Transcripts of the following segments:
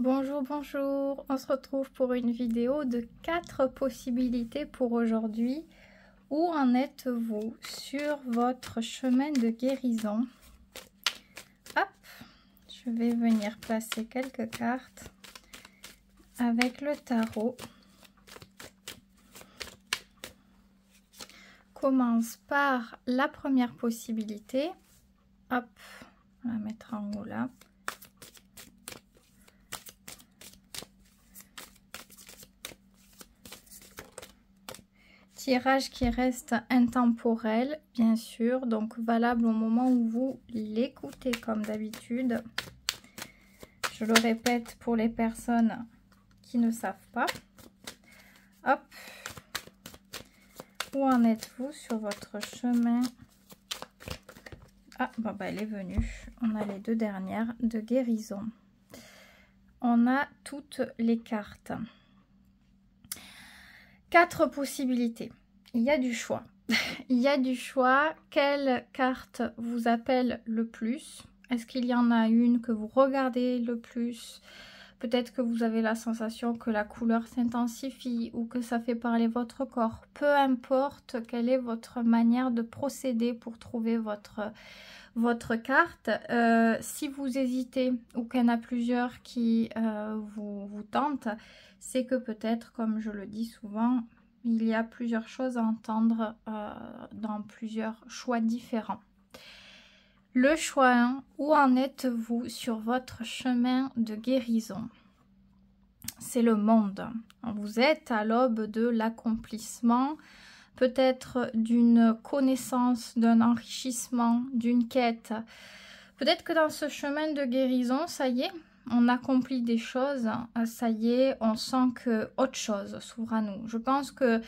Bonjour, bonjour, on se retrouve pour une vidéo de 4 possibilités pour aujourd'hui. Où en êtes-vous sur votre chemin de guérison? Hop, je vais venir placer quelques cartes avec le tarot. Commence par la première possibilité. Hop, on va mettre en haut là. Tirage qui reste intemporel, bien sûr, donc valable au moment où vous l'écoutez comme d'habitude. Je le répète pour les personnes qui ne savent pas. Hop. Où en êtes-vous sur votre chemin? Ah, bon, bah, elle est venue. On a les deux dernières de guérison. On a toutes les cartes. 4 possibilités. Il y a du choix. Il y a du choix. Quelle carte vous appelle le plus? Est-ce qu'il y en a une que vous regardez le plus? Peut-être que vous avez la sensation que la couleur s'intensifie ou que ça fait parler votre corps. Peu importe quelle est votre manière de procéder pour trouver votre carte. Si vous hésitez ou qu'il y en a plusieurs qui vous tentent, c'est que peut-être, comme je le dis souvent, il y a plusieurs choses à entendre dans plusieurs choix différents. Le choix 1, où en êtes-vous sur votre chemin de guérison? C'est le monde. Vous êtes à l'aube de l'accomplissement, peut-être d'une connaissance, d'un enrichissement, d'une quête. Peut-être que dans ce chemin de guérison, ça y est, on accomplit des choses, ça y est, on sent que autre chose s'ouvre à nous. Je pense que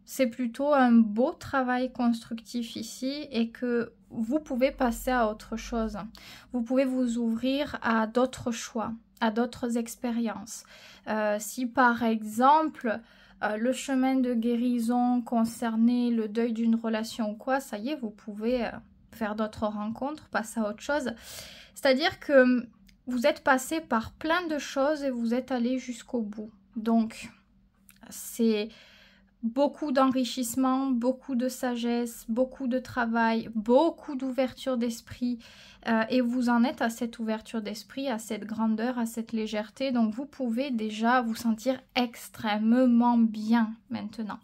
c'est plutôt un beau travail constructif ici et que vous pouvez passer à autre chose. Vous pouvez vous ouvrir à d'autres choix, à d'autres expériences. Si par exemple, le chemin de guérison concernait le deuil d'une relation ou quoi, ça y est, vous pouvez faire d'autres rencontres, passer à autre chose. C'est-à-dire que vous êtes passé par plein de choses et vous êtes allé jusqu'au bout. Donc, c'est beaucoup d'enrichissement, beaucoup de sagesse, beaucoup de travail, beaucoup d'ouverture d'esprit. Et vous en êtes à cette ouverture d'esprit, à cette grandeur, à cette légèreté. Donc, vous pouvez déjà vous sentir extrêmement bien maintenant.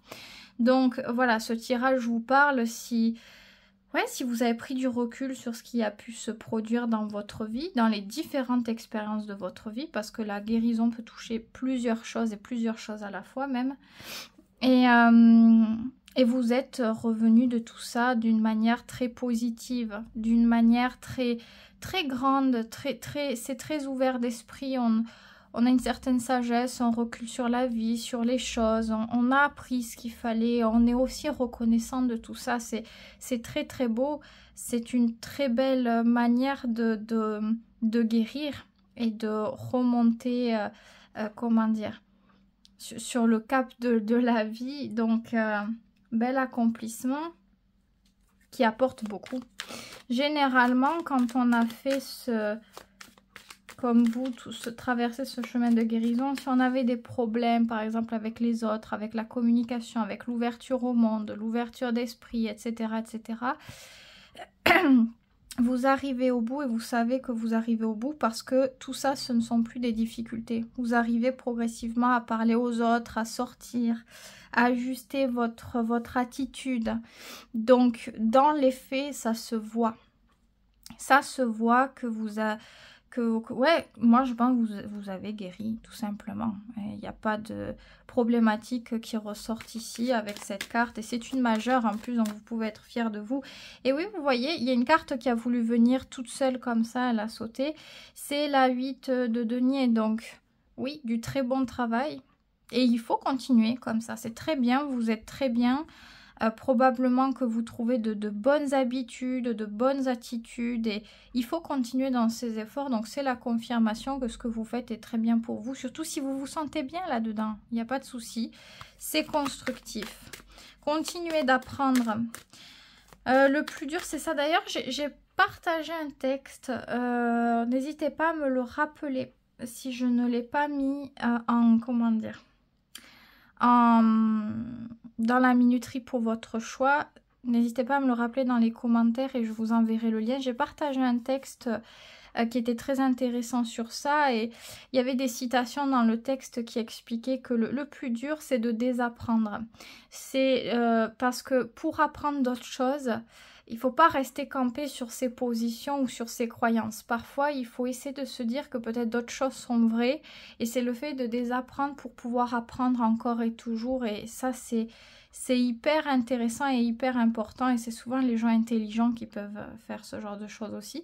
Donc, voilà, ce tirage vous parle si vous avez pris du recul sur ce qui a pu se produire dans votre vie, dans les différentes expériences de votre vie, parce que la guérison peut toucher plusieurs choses et plusieurs choses à la fois même. Et vous êtes revenu de tout ça d'une manière très positive, d'une manière très, très grande, c'est très ouvert d'esprit. On a une certaine sagesse, on recule sur la vie, sur les choses, on a appris ce qu'il fallait, on est aussi reconnaissant de tout ça, c'est très très beau, c'est une très belle manière de guérir et de remonter, comment dire, sur le cap de la vie. Donc, bel accomplissement qui apporte beaucoup. Généralement, quand on a fait comme vous, traverser ce chemin de guérison, si on avait des problèmes, par exemple, avec les autres, avec la communication, avec l'ouverture au monde, l'ouverture d'esprit, etc., etc., vous arrivez au bout et vous savez que vous arrivez au bout parce que tout ça, ce ne sont plus des difficultés. Vous arrivez progressivement à parler aux autres, à sortir, à ajuster votre attitude. Donc, dans les faits, ça se voit. Ça se voit que ouais, moi je pense que vous avez guéri, tout simplement. Il n'y a pas de problématique qui ressortent ici avec cette carte. Et c'est une majeure en plus, donc vous pouvez être fiers de vous. Et oui, vous voyez, il y a une carte qui a voulu venir toute seule comme ça, elle a sauté. C'est la 8 de denier, donc oui, du très bon travail. Et il faut continuer comme ça, c'est très bien, vous êtes très bien. Probablement que vous trouvez de bonnes habitudes, de bonnes attitudes et il faut continuer dans ces efforts. Donc c'est la confirmation que ce que vous faites est très bien pour vous, surtout si vous vous sentez bien là-dedans, il n'y a pas de souci, c'est constructif. Continuez d'apprendre. Le plus dur c'est ça, d'ailleurs j'ai partagé un texte. N'hésitez pas à me le rappeler si je ne l'ai pas mis en, comment dire, dans la minuterie pour votre choix. N'hésitez pas à me le rappeler dans les commentaires et je vous enverrai le lien. J'ai partagé un texte qui était très intéressant sur ça et il y avait des citations dans le texte qui expliquaient que le plus dur c'est de désapprendre. C'est parce que pour apprendre d'autres choses, il ne faut pas rester campé sur ses positions ou sur ses croyances. Parfois, il faut essayer de se dire que peut-être d'autres choses sont vraies et c'est le fait de désapprendre pour pouvoir apprendre encore et toujours et ça c'est hyper intéressant et hyper important et c'est souvent les gens intelligents qui peuvent faire ce genre de choses aussi.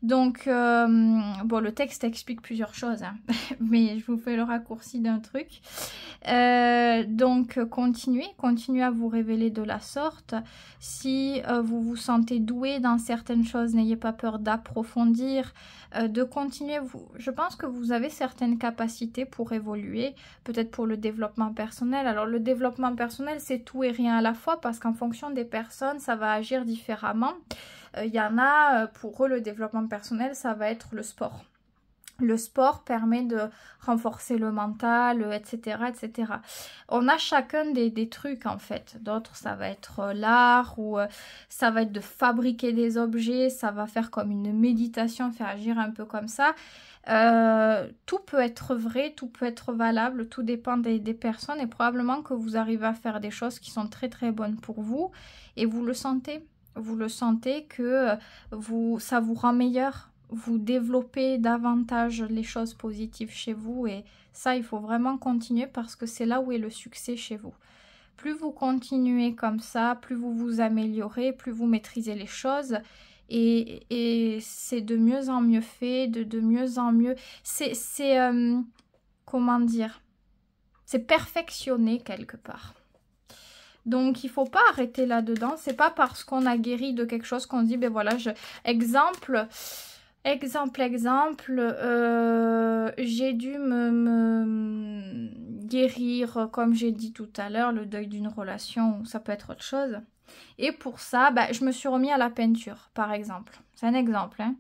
Donc, bon, le texte explique plusieurs choses, hein, mais je vous fais le raccourci d'un truc. Donc, continuez à vous révéler de la sorte. Si vous vous sentez doué dans certaines choses, n'ayez pas peur d'approfondir, de continuer. Je pense que vous avez certaines capacités pour évoluer, peut-être pour le développement personnel. Alors, le développement personnel, c'est tout et rien à la fois parce qu'en fonction des personnes, ça va agir différemment. Il y en a, pour eux, le développement personnel, ça va être le sport. Le sport permet de renforcer le mental, etc., etc. On a chacun des trucs en fait. D'autres, ça va être l'art ou ça va être de fabriquer des objets. Ça va faire comme une méditation, faire agir un peu comme ça. Tout peut être vrai, tout peut être valable. Tout dépend des personnes et probablement que vous arrivez à faire des choses qui sont très très bonnes pour vous et vous le sentez. Vous le sentez que ça vous rend meilleur. Vous développez davantage les choses positives chez vous et ça, il faut vraiment continuer parce que c'est là où est le succès chez vous. Plus vous continuez comme ça, plus vous vous améliorez, plus vous maîtrisez les choses et c'est de mieux en mieux fait, de mieux en mieux. C'est comment dire, c'est perfectionné quelque part. Donc, il ne faut pas arrêter là-dedans. C'est pas parce qu'on a guéri de quelque chose qu'on dit, ben voilà, Exemple, j'ai dû me guérir, comme j'ai dit tout à l'heure, le deuil d'une relation, ou ça peut être autre chose. Et pour ça, bah, je me suis remis à la peinture, par exemple. C'est un exemple, hein.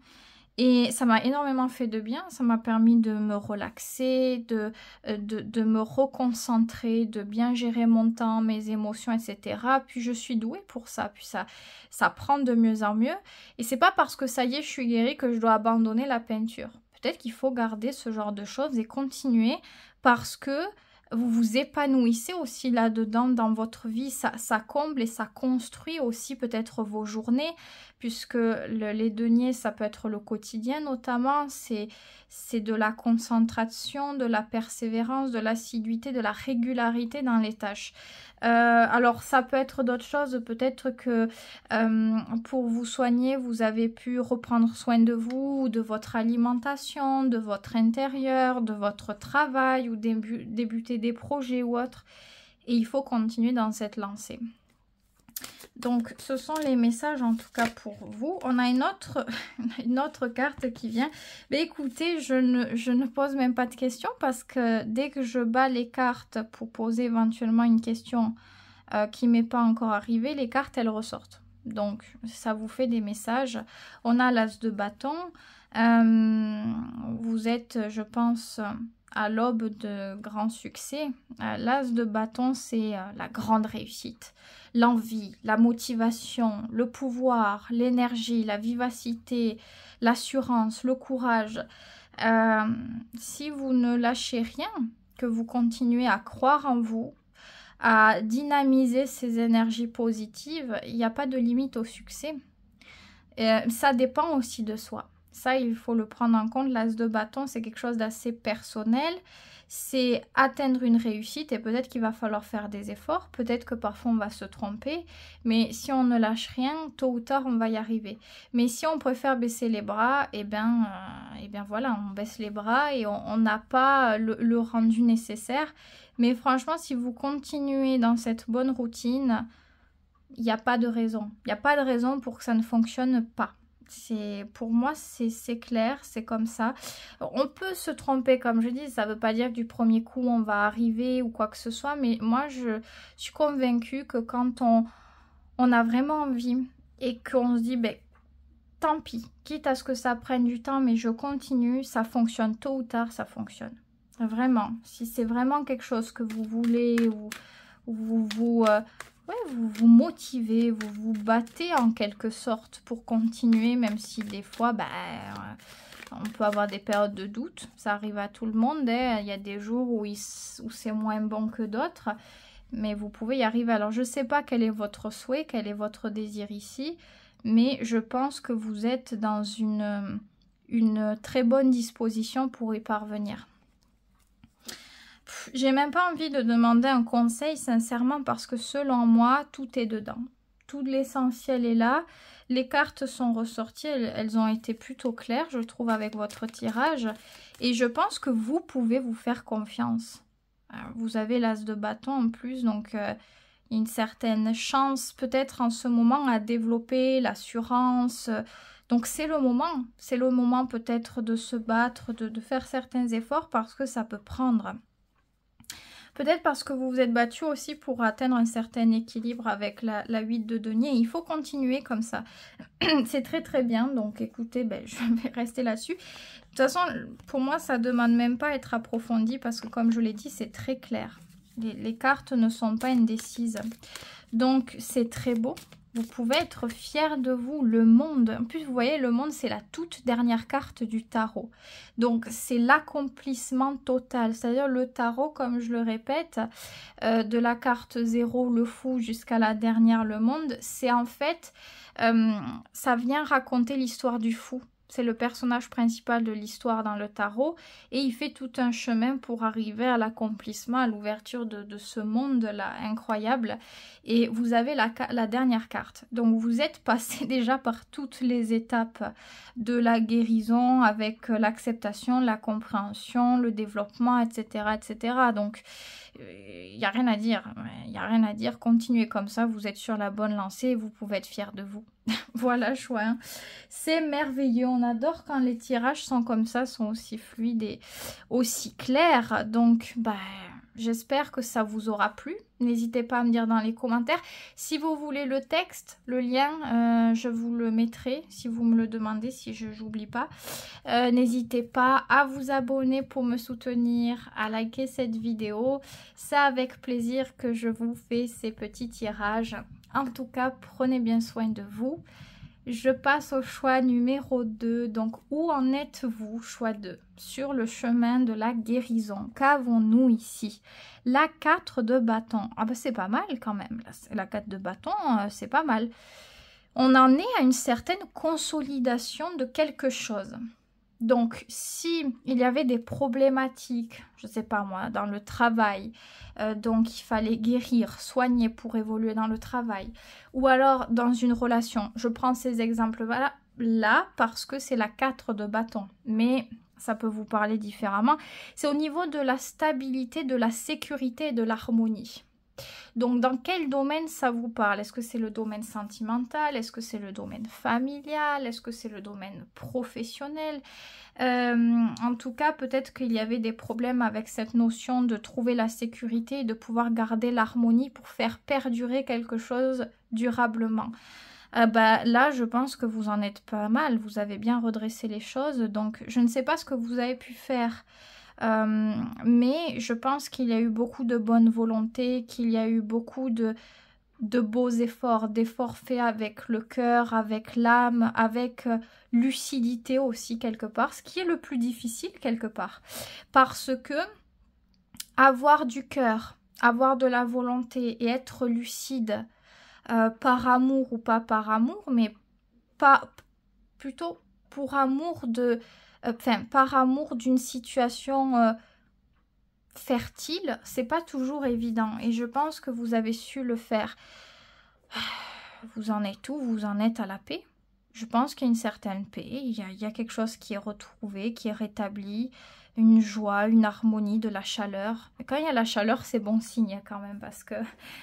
Et ça m'a énormément fait de bien, ça m'a permis de me relaxer, de me reconcentrer, de bien gérer mon temps, mes émotions, etc. Puis je suis douée pour ça, puis ça prend de mieux en mieux. Et c'est pas parce que ça y est, je suis guérie que je dois abandonner la peinture. Peut-être qu'il faut garder ce genre de choses et continuer parce que vous vous épanouissez aussi là-dedans dans votre vie, ça comble et ça construit aussi peut-être vos journées, puisque les deniers, ça peut être le quotidien notamment, c'est de la concentration, de la persévérance, de l'assiduité, de la régularité dans les tâches. Alors ça peut être d'autres choses, peut-être que pour vous soigner, vous avez pu reprendre soin de vous, de votre alimentation, de votre intérieur, de votre travail ou débuter des projets ou autres. Et il faut continuer dans cette lancée. Donc ce sont les messages en tout cas pour vous. On a une autre carte qui vient. Mais écoutez, je ne pose même pas de questions parce que dès que je bats les cartes pour poser éventuellement une question qui m'est pas encore arrivée, les cartes elles ressortent. Donc ça vous fait des messages. On a l'as de bâton. Vous êtes, je pense, à l'aube de grands succès. L'as de bâton, c'est la grande réussite. L'envie, la motivation, le pouvoir, l'énergie, la vivacité, l'assurance, le courage. Si vous ne lâchez rien, que vous continuez à croire en vous, à dynamiser ces énergies positives, il n'y a pas de limite au succès. Ça dépend aussi de soi. Ça, il faut le prendre en compte. L'as de bâton, c'est quelque chose d'assez personnel. C'est atteindre une réussite et peut-être qu'il va falloir faire des efforts. Peut-être que parfois on va se tromper. Mais si on ne lâche rien, tôt ou tard, on va y arriver. Mais si on préfère baisser les bras, eh bien voilà, on baisse les bras et on n'a pas le rendu nécessaire. Mais franchement, si vous continuez dans cette bonne routine, il n'y a pas de raison. Il n'y a pas de raison pour que ça ne fonctionne pas. Pour moi, c'est clair, c'est comme ça. On peut se tromper, comme je dis, ça ne veut pas dire que du premier coup, on va arriver ou quoi que ce soit, mais moi, je suis convaincue que quand on a vraiment envie et qu'on se dit, ben, tant pis, quitte à ce que ça prenne du temps, mais je continue, ça fonctionne, tôt ou tard, ça fonctionne. Vraiment, si c'est vraiment quelque chose que vous voulez, ou vous vous motivez, vous vous battez en quelque sorte pour continuer, même si des fois, on peut avoir des périodes de doute, ça arrive à tout le monde, hein. Il y a des jours où c'est moins bon que d'autres, mais vous pouvez y arriver. Alors, je ne sais pas quel est votre souhait, quel est votre désir ici, mais je pense que vous êtes dans une très bonne disposition pour y parvenir. J'ai même pas envie de demander un conseil, sincèrement, parce que selon moi, tout est dedans. Tout l'essentiel est là. Les cartes sont ressorties, elles ont été plutôt claires, je trouve, avec votre tirage. Et je pense que vous pouvez vous faire confiance. Alors, vous avez l'as de bâton en plus, donc une certaine chance peut-être en ce moment à développer l'assurance. Donc c'est le moment peut-être de se battre, de faire certains efforts parce que ça peut prendre. Peut-être parce que vous vous êtes battu aussi pour atteindre un certain équilibre avec la 8 de denier. Il faut continuer comme ça. C'est très très bien. Donc écoutez, je vais rester là-dessus. De toute façon, pour moi, ça ne demande même pas à être approfondi parce que comme je l'ai dit, c'est très clair. Les cartes ne sont pas indécises. Donc c'est très beau. Vous pouvez être fier de vous, le monde. En plus, vous voyez, le monde, c'est la toute dernière carte du tarot. Donc, c'est l'accomplissement total. C'est-à-dire le tarot, comme je le répète, de la carte 0, le fou, jusqu'à la dernière, le monde, c'est en fait, ça vient raconter l'histoire du fou. C'est le personnage principal de l'histoire dans le tarot et il fait tout un chemin pour arriver à l'accomplissement, à l'ouverture de ce monde-là incroyable. Et vous avez la dernière carte. Donc vous êtes passé déjà par toutes les étapes de la guérison avec l'acceptation, la compréhension, le développement, etc. etc. Donc il n'y a rien à dire. Il n'y a rien à dire. Continuez comme ça, vous êtes sur la bonne lancée et vous pouvez être fiers de vous. Voilà, choix. Hein. C'est merveilleux. On adore quand les tirages sont comme ça, sont aussi fluides et aussi clairs. Donc, j'espère que ça vous aura plu. N'hésitez pas à me dire dans les commentaires. Si vous voulez le texte, le lien, je vous le mettrai si vous me le demandez, si je n'oublie pas. N'hésitez pas à vous abonner pour me soutenir, à liker cette vidéo. C'est avec plaisir que je vous fais ces petits tirages. En tout cas, prenez bien soin de vous. Je passe au choix numéro 2. Donc, où en êtes-vous, choix 2, sur le chemin de la guérison? Qu'avons-nous ici? La 4 de bâton. Ah c'est pas mal quand même. La 4 de bâton, c'est pas mal. On en est à une certaine consolidation de quelque chose. Donc, si il y avait des problématiques, je ne sais pas moi, dans le travail, donc il fallait guérir, soigner pour évoluer dans le travail, ou alors dans une relation, je prends ces exemples-là là parce que c'est la 4 de bâton, mais ça peut vous parler différemment. C'est au niveau de la stabilité, de la sécurité et de l'harmonie. Donc, dans quel domaine ça vous parle? Est-ce que c'est le domaine sentimental? Est-ce que c'est le domaine familial? Est-ce que c'est le domaine professionnel? En tout cas, peut-être qu'il y avait des problèmes avec cette notion de trouver la sécurité et de pouvoir garder l'harmonie pour faire perdurer quelque chose durablement. Là, je pense que vous en êtes pas mal. Vous avez bien redressé les choses. Donc, je ne sais pas ce que vous avez pu faire. Mais je pense qu'il y a eu beaucoup de bonne volonté, qu'il y a eu beaucoup de beaux efforts, d'efforts faits avec le cœur, avec l'âme, avec lucidité aussi quelque part, ce qui est le plus difficile quelque part. Parce que avoir du cœur, avoir de la volonté et être lucide par amour ou pas par amour, mais pas plutôt pour amour par amour d'une situation fertile, c'est pas toujours évident. Et je pense que vous avez su le faire. Vous en êtes où? Vous en êtes à la paix? Je pense qu'il y a une certaine paix. Il y a quelque chose qui est retrouvé, qui est rétabli. Une joie, une harmonie, de la chaleur. Et quand il y a la chaleur, c'est bon signe quand même. Parce que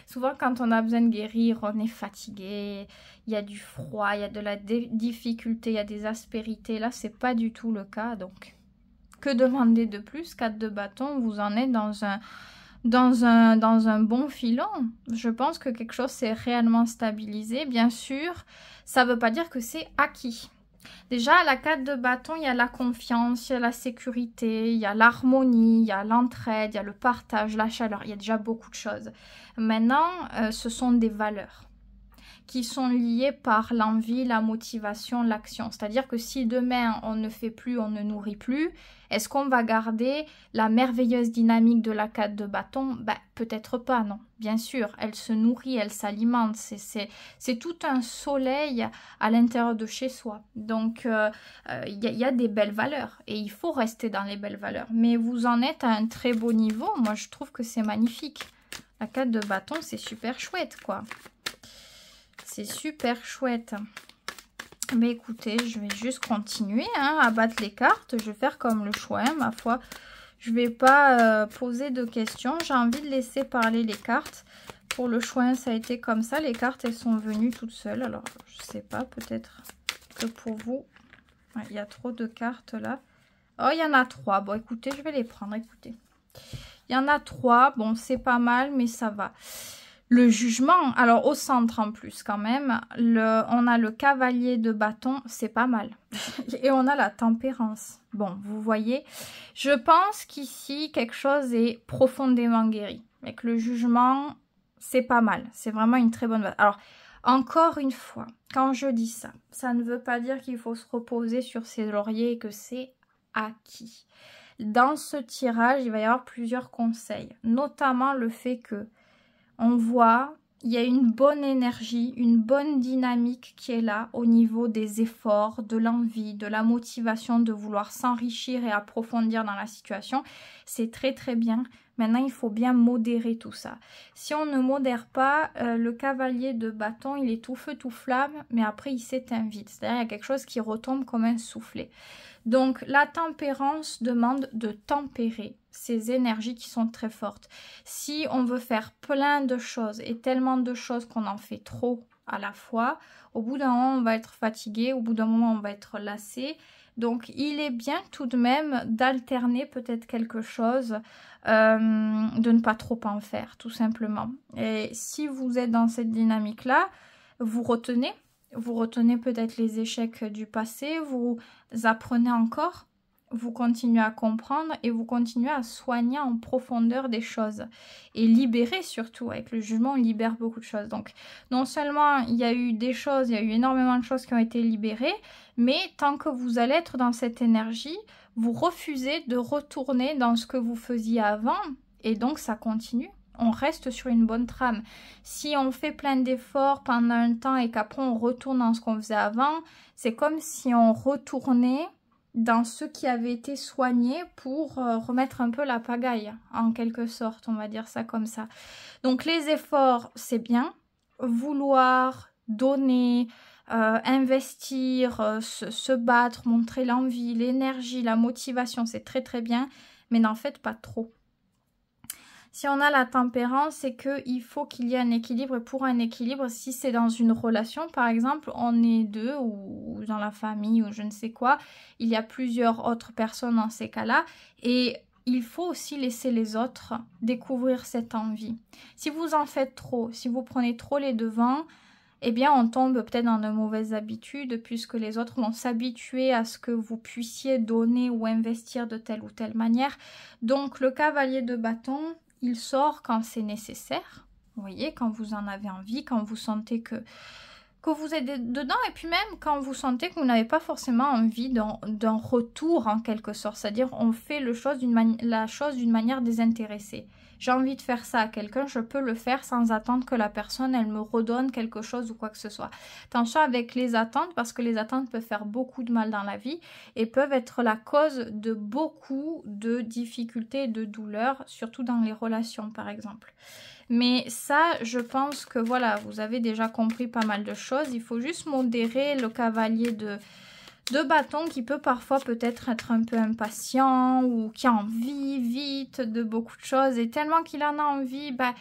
souvent, quand on a besoin de guérir, on est fatigué. Il y a du froid, il y a de la difficulté, il y a des aspérités. Là, c'est pas du tout le cas. Donc, que demander de plus? 4 de bâton, vous en êtes dans un bon filon. Je pense que quelque chose s'est réellement stabilisé. Bien sûr, ça ne veut pas dire que c'est acquis. Déjà, la 4 de bâton, il y a la confiance, il y a la sécurité, il y a l'harmonie, il y a l'entraide, il y a le partage, la chaleur. Il y a déjà beaucoup de choses. Maintenant, ce sont des valeurs qui sont liées par l'envie, la motivation, l'action. C'est-à-dire que si demain, on ne fait plus, on ne nourrit plus, est-ce qu'on va garder la merveilleuse dynamique de la 4 de bâton? Ben, peut-être pas, non. Bien sûr, elle se nourrit, elle s'alimente. C'est tout un soleil à l'intérieur de chez soi. Donc, il y a des belles valeurs et il faut rester dans les belles valeurs. Mais vous en êtes à un très beau niveau. Moi, je trouve que c'est magnifique. La 4 de bâton, c'est super chouette, quoi. C'est super chouette. Mais écoutez, je vais juste continuer à battre les cartes. Je vais faire comme le choix, ma foi. Je ne vais pas poser de questions. J'ai envie de laisser parler les cartes. Pour le choix, ça a été comme ça. Les cartes, elles sont venues toutes seules. Alors, je ne sais pas, peut-être que pour vous, il y a trop de cartes là. Oh, il y en a 3. Bon, écoutez, je vais les prendre. Écoutez. Il y en a 3. Bon, c'est pas mal, mais ça va. Le jugement, alors au centre en plus quand même, on a le cavalier de bâton, c'est pas mal. Et on a la tempérance. Bon, vous voyez, je pense qu'ici, quelque chose est profondément guéri. Et que le jugement, c'est pas mal. C'est vraiment une très bonne base. Alors, encore une fois, quand je dis ça, ça ne veut pas dire qu'il faut se reposer sur ses lauriers et que c'est acquis. Dans ce tirage, il va y avoir plusieurs conseils, notamment le fait que on voit, il y a une bonne énergie, une bonne dynamique qui est là au niveau des efforts, de l'envie, de la motivation de vouloir s'enrichir et approfondir dans la situation. C'est très très bien. Maintenant, il faut bien modérer tout ça. Si on ne modère pas, le cavalier de bâton, il est tout feu, tout flamme, mais après, il s'éteint vite. C'est-à-dire, il y a quelque chose qui retombe comme un soufflet. Donc, la tempérance demande de tempérer ces énergies qui sont très fortes. Si on veut faire plein de choses et tellement de choses qu'on en fait trop à la fois, au bout d'un moment, on va être fatigué, au bout d'un moment, on va être lassé. Donc, il est bien tout de même d'alterner peut-être quelque chose, de ne pas trop en faire, tout simplement. Et si vous êtes dans cette dynamique-là, vous retenez peut-être les échecs du passé, vous apprenez encore, vous continuez à comprendre et vous continuez à soigner en profondeur des choses. Et libérer surtout, avec le jugement, on libère beaucoup de choses. Donc, non seulement il y a eu des choses, il y a eu énormément de choses qui ont été libérées, mais tant que vous allez être dans cette énergie, vous refusez de retourner dans ce que vous faisiez avant et donc ça continue. On reste sur une bonne trame. Si on fait plein d'efforts pendant un temps et qu'après on retourne dans ce qu'on faisait avant, c'est comme si on retournait dans ce qui avait été soigné pour remettre un peu la pagaille, en quelque sorte, on va dire ça comme ça. Donc les efforts, c'est bien. Vouloir, donner, investir, se battre, montrer l'envie, l'énergie, la motivation, c'est très très bien, mais n'en faites pas trop. Si on a la tempérance, c'est qu'il faut qu'il y ait un équilibre. Et pour un équilibre, si c'est dans une relation, par exemple, on est deux ou dans la famille ou je ne sais quoi, il y a plusieurs autres personnes dans ces cas-là. Et il faut aussi laisser les autres découvrir cette envie. Si vous en faites trop, si vous prenez trop les devants, eh bien on tombe peut-être dans de mauvaises habitudes puisque les autres vont s'habituer à ce que vous puissiez donner ou investir de telle ou telle manière. Donc le cavalier de bâton, il sort quand c'est nécessaire, vous voyez, quand vous en avez envie, quand vous sentez que vous êtes dedans, et puis même quand vous sentez que vous n'avez pas forcément envie d'un retour en quelque sorte, c'est-à-dire on fait la chose d'une manière désintéressée. J'ai envie de faire ça à quelqu'un, je peux le faire sans attendre que la personne, elle me redonne quelque chose ou quoi que ce soit. Attention avec les attentes, parce que les attentes peuvent faire beaucoup de mal dans la vie et peuvent être la cause de beaucoup de difficultés et de douleurs, surtout dans les relations par exemple. Mais ça, je pense que voilà, vous avez déjà compris pas mal de choses. Il faut juste modérer le cavalier de bâton qui peut parfois peut-être être un peu impatient ou qui a envie vite de beaucoup de choses. Et tellement qu'il en a envie, bah,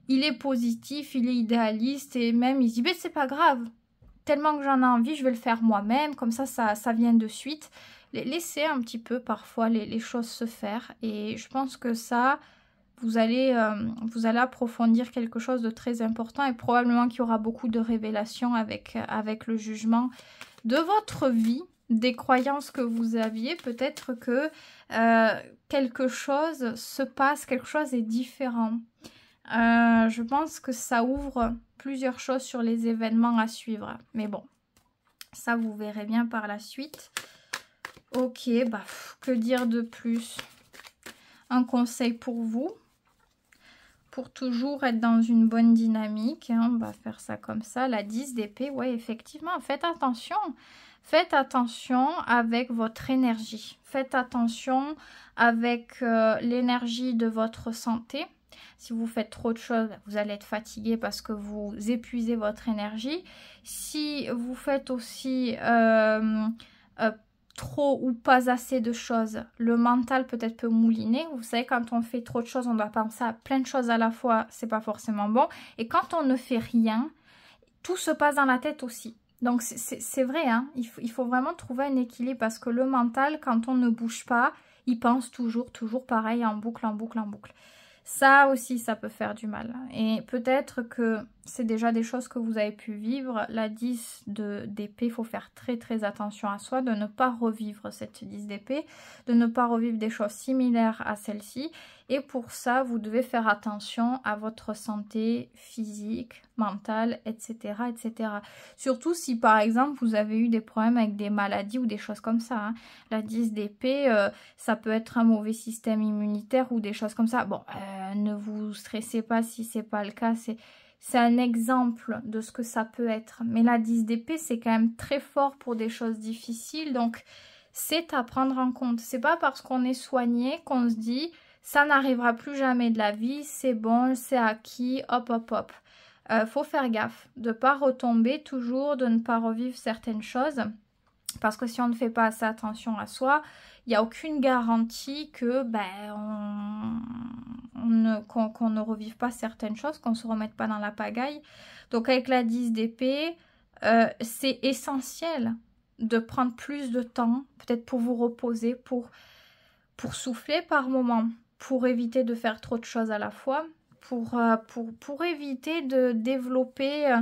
il est positif, il est idéaliste et même il se dit bah, c'est pas grave. Tellement que j'en ai envie, je vais le faire moi-même. Comme ça vient de suite. Laissez un petit peu parfois les choses se faire. Et je pense que ça... Vous allez approfondir quelque chose de très important et probablement qu'il y aura beaucoup de révélations avec le jugement de votre vie des croyances que vous aviez, peut-être que quelque chose se passe, quelque chose est différent. Je pense que ça ouvre plusieurs choses sur les événements à suivre. Mais bon, ça vous verrez bien par la suite. Ok, bah que dire de plus? Un conseil pour vous, pour toujours être dans une bonne dynamique, hein, on va faire ça comme ça. La 10 d'épée, ouais, effectivement, faites attention. Faites attention avec votre énergie. Faites attention avec l'énergie de votre santé. Si vous faites trop de choses, vous allez être fatigué parce que vous épuisez votre énergie. Si vous faites aussi trop ou pas assez de choses, le mental peut-être peut mouliner. Vous savez, quand on fait trop de choses, on doit penser à plein de choses à la fois, c'est pas forcément bon. Et quand on ne fait rien, tout se passe dans la tête aussi. Donc c'est vrai, hein, il faut vraiment trouver un équilibre parce que le mental, quand on ne bouge pas, il pense toujours pareil, en boucle, en boucle, en boucle. Ça aussi, ça peut faire du mal. Et peut-être que c'est déjà des choses que vous avez pu vivre. La 10 d'épée, il faut faire très attention à soi, de ne pas revivre cette 10 d'épée, de ne pas revivre des choses similaires à celle-ci. Et pour ça, vous devez faire attention à votre santé physique, mentale, etc. etc. Surtout si, par exemple, vous avez eu des problèmes avec des maladies ou des choses comme ça. Hein. La 10 d'épée, ça peut être un mauvais système immunitaire ou des choses comme ça. Bon, ne vous stressez pas si c'est pas le cas. C'est un exemple de ce que ça peut être. Mais la 10 d'épée, c'est quand même très fort pour des choses difficiles. Donc, c'est à prendre en compte. C'est pas parce qu'on est soigné qu'on se dit... Ça n'arrivera plus jamais de la vie, c'est bon, c'est acquis, hop, hop, hop. Faut faire gaffe de ne pas retomber toujours, de ne pas revivre certaines choses. Parce que si on ne fait pas assez attention à soi, il n'y a aucune garantie que qu'on ne revive pas certaines choses, qu'on ne se remette pas dans la pagaille. Donc avec la 10 d'épée, c'est essentiel de prendre plus de temps, peut-être pour vous reposer, pour souffler par moment, pour éviter de faire trop de choses à la fois, pour éviter de développer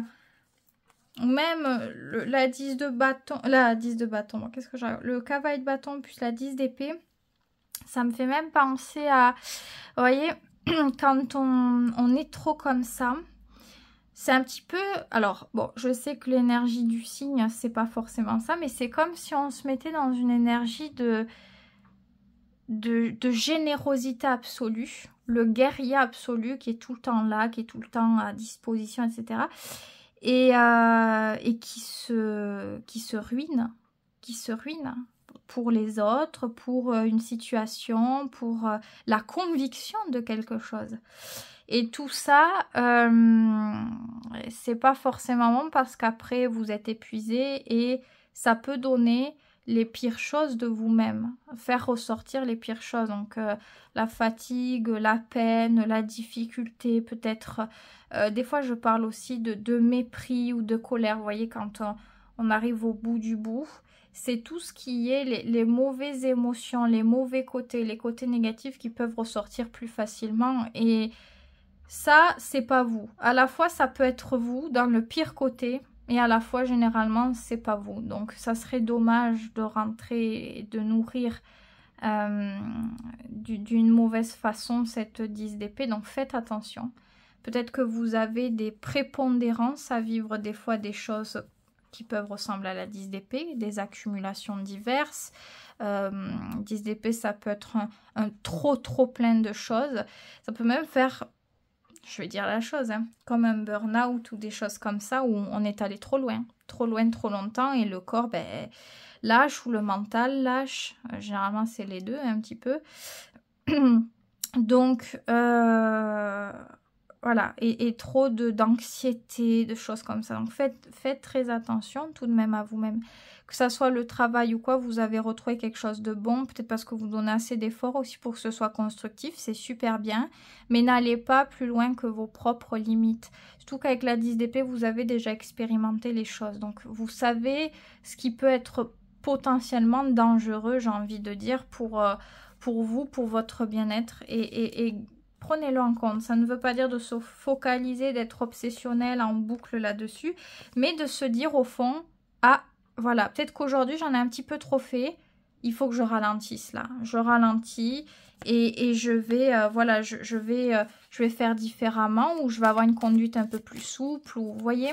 même la 10 de bâton, qu'est-ce que j'ai, le cavalier de bâton plus la 10 d'épée, ça me fait même penser à, vous voyez, quand on est trop comme ça, c'est un petit peu, alors bon, je sais que l'énergie du signe, c'est pas forcément ça, mais c'est comme si on se mettait dans une énergie de générosité absolue, le guerrier absolu qui est tout le temps là, qui est tout le temps à disposition, etc. Et qui se ruine pour les autres, pour une situation, pour la conviction de quelque chose. Et tout ça, c'est pas forcément bon parce qu'après vous êtes épuisé et ça peut donner les pires choses de vous-même, faire ressortir les pires choses, donc la fatigue, la peine, la difficulté, peut-être, des fois je parle aussi de mépris ou de colère, vous voyez, quand on arrive au bout du bout, c'est tout ce qui est les mauvaises émotions, les mauvais côtés, les côtés négatifs qui peuvent ressortir plus facilement, et ça, c'est pas vous. À la fois, ça peut être vous dans le pire côté, et à la fois, généralement, c'est pas vous. Donc, ça serait dommage de rentrer et de nourrir d'une mauvaise façon cette 10 d'épée. Donc, faites attention. Peut-être que vous avez des prépondérances à vivre des fois des choses qui peuvent ressembler à la 10 d'épée, des accumulations diverses. 10 d'épée, ça peut être un trop plein de choses. Ça peut même faire... Je vais dire la chose, hein, comme un burn-out ou des choses comme ça où on est allé trop loin, trop longtemps et le corps lâche ou le mental lâche. Généralement, c'est les deux un petit peu. Donc, voilà, et trop d'anxiété, de choses comme ça. Donc, faites très attention tout de même à vous-même. Que ça soit le travail ou quoi, vous avez retrouvé quelque chose de bon, peut-être parce que vous donnez assez d'efforts aussi pour que ce soit constructif, c'est super bien, mais n'allez pas plus loin que vos propres limites. Surtout qu'avec la 10 d'épée, vous avez déjà expérimenté les choses, donc vous savez ce qui peut être potentiellement dangereux, j'ai envie de dire, pour vous, pour votre bien-être, et prenez-le en compte. Ça ne veut pas dire de se focaliser, d'être obsessionnel en boucle là-dessus, mais de se dire au fond, ah, voilà, peut-être qu'aujourd'hui j'en ai un petit peu trop fait. Il faut que je ralentisse là. Je ralentis et je vais, voilà, je vais faire différemment ou je vais avoir une conduite un peu plus souple. Ou, vous voyez,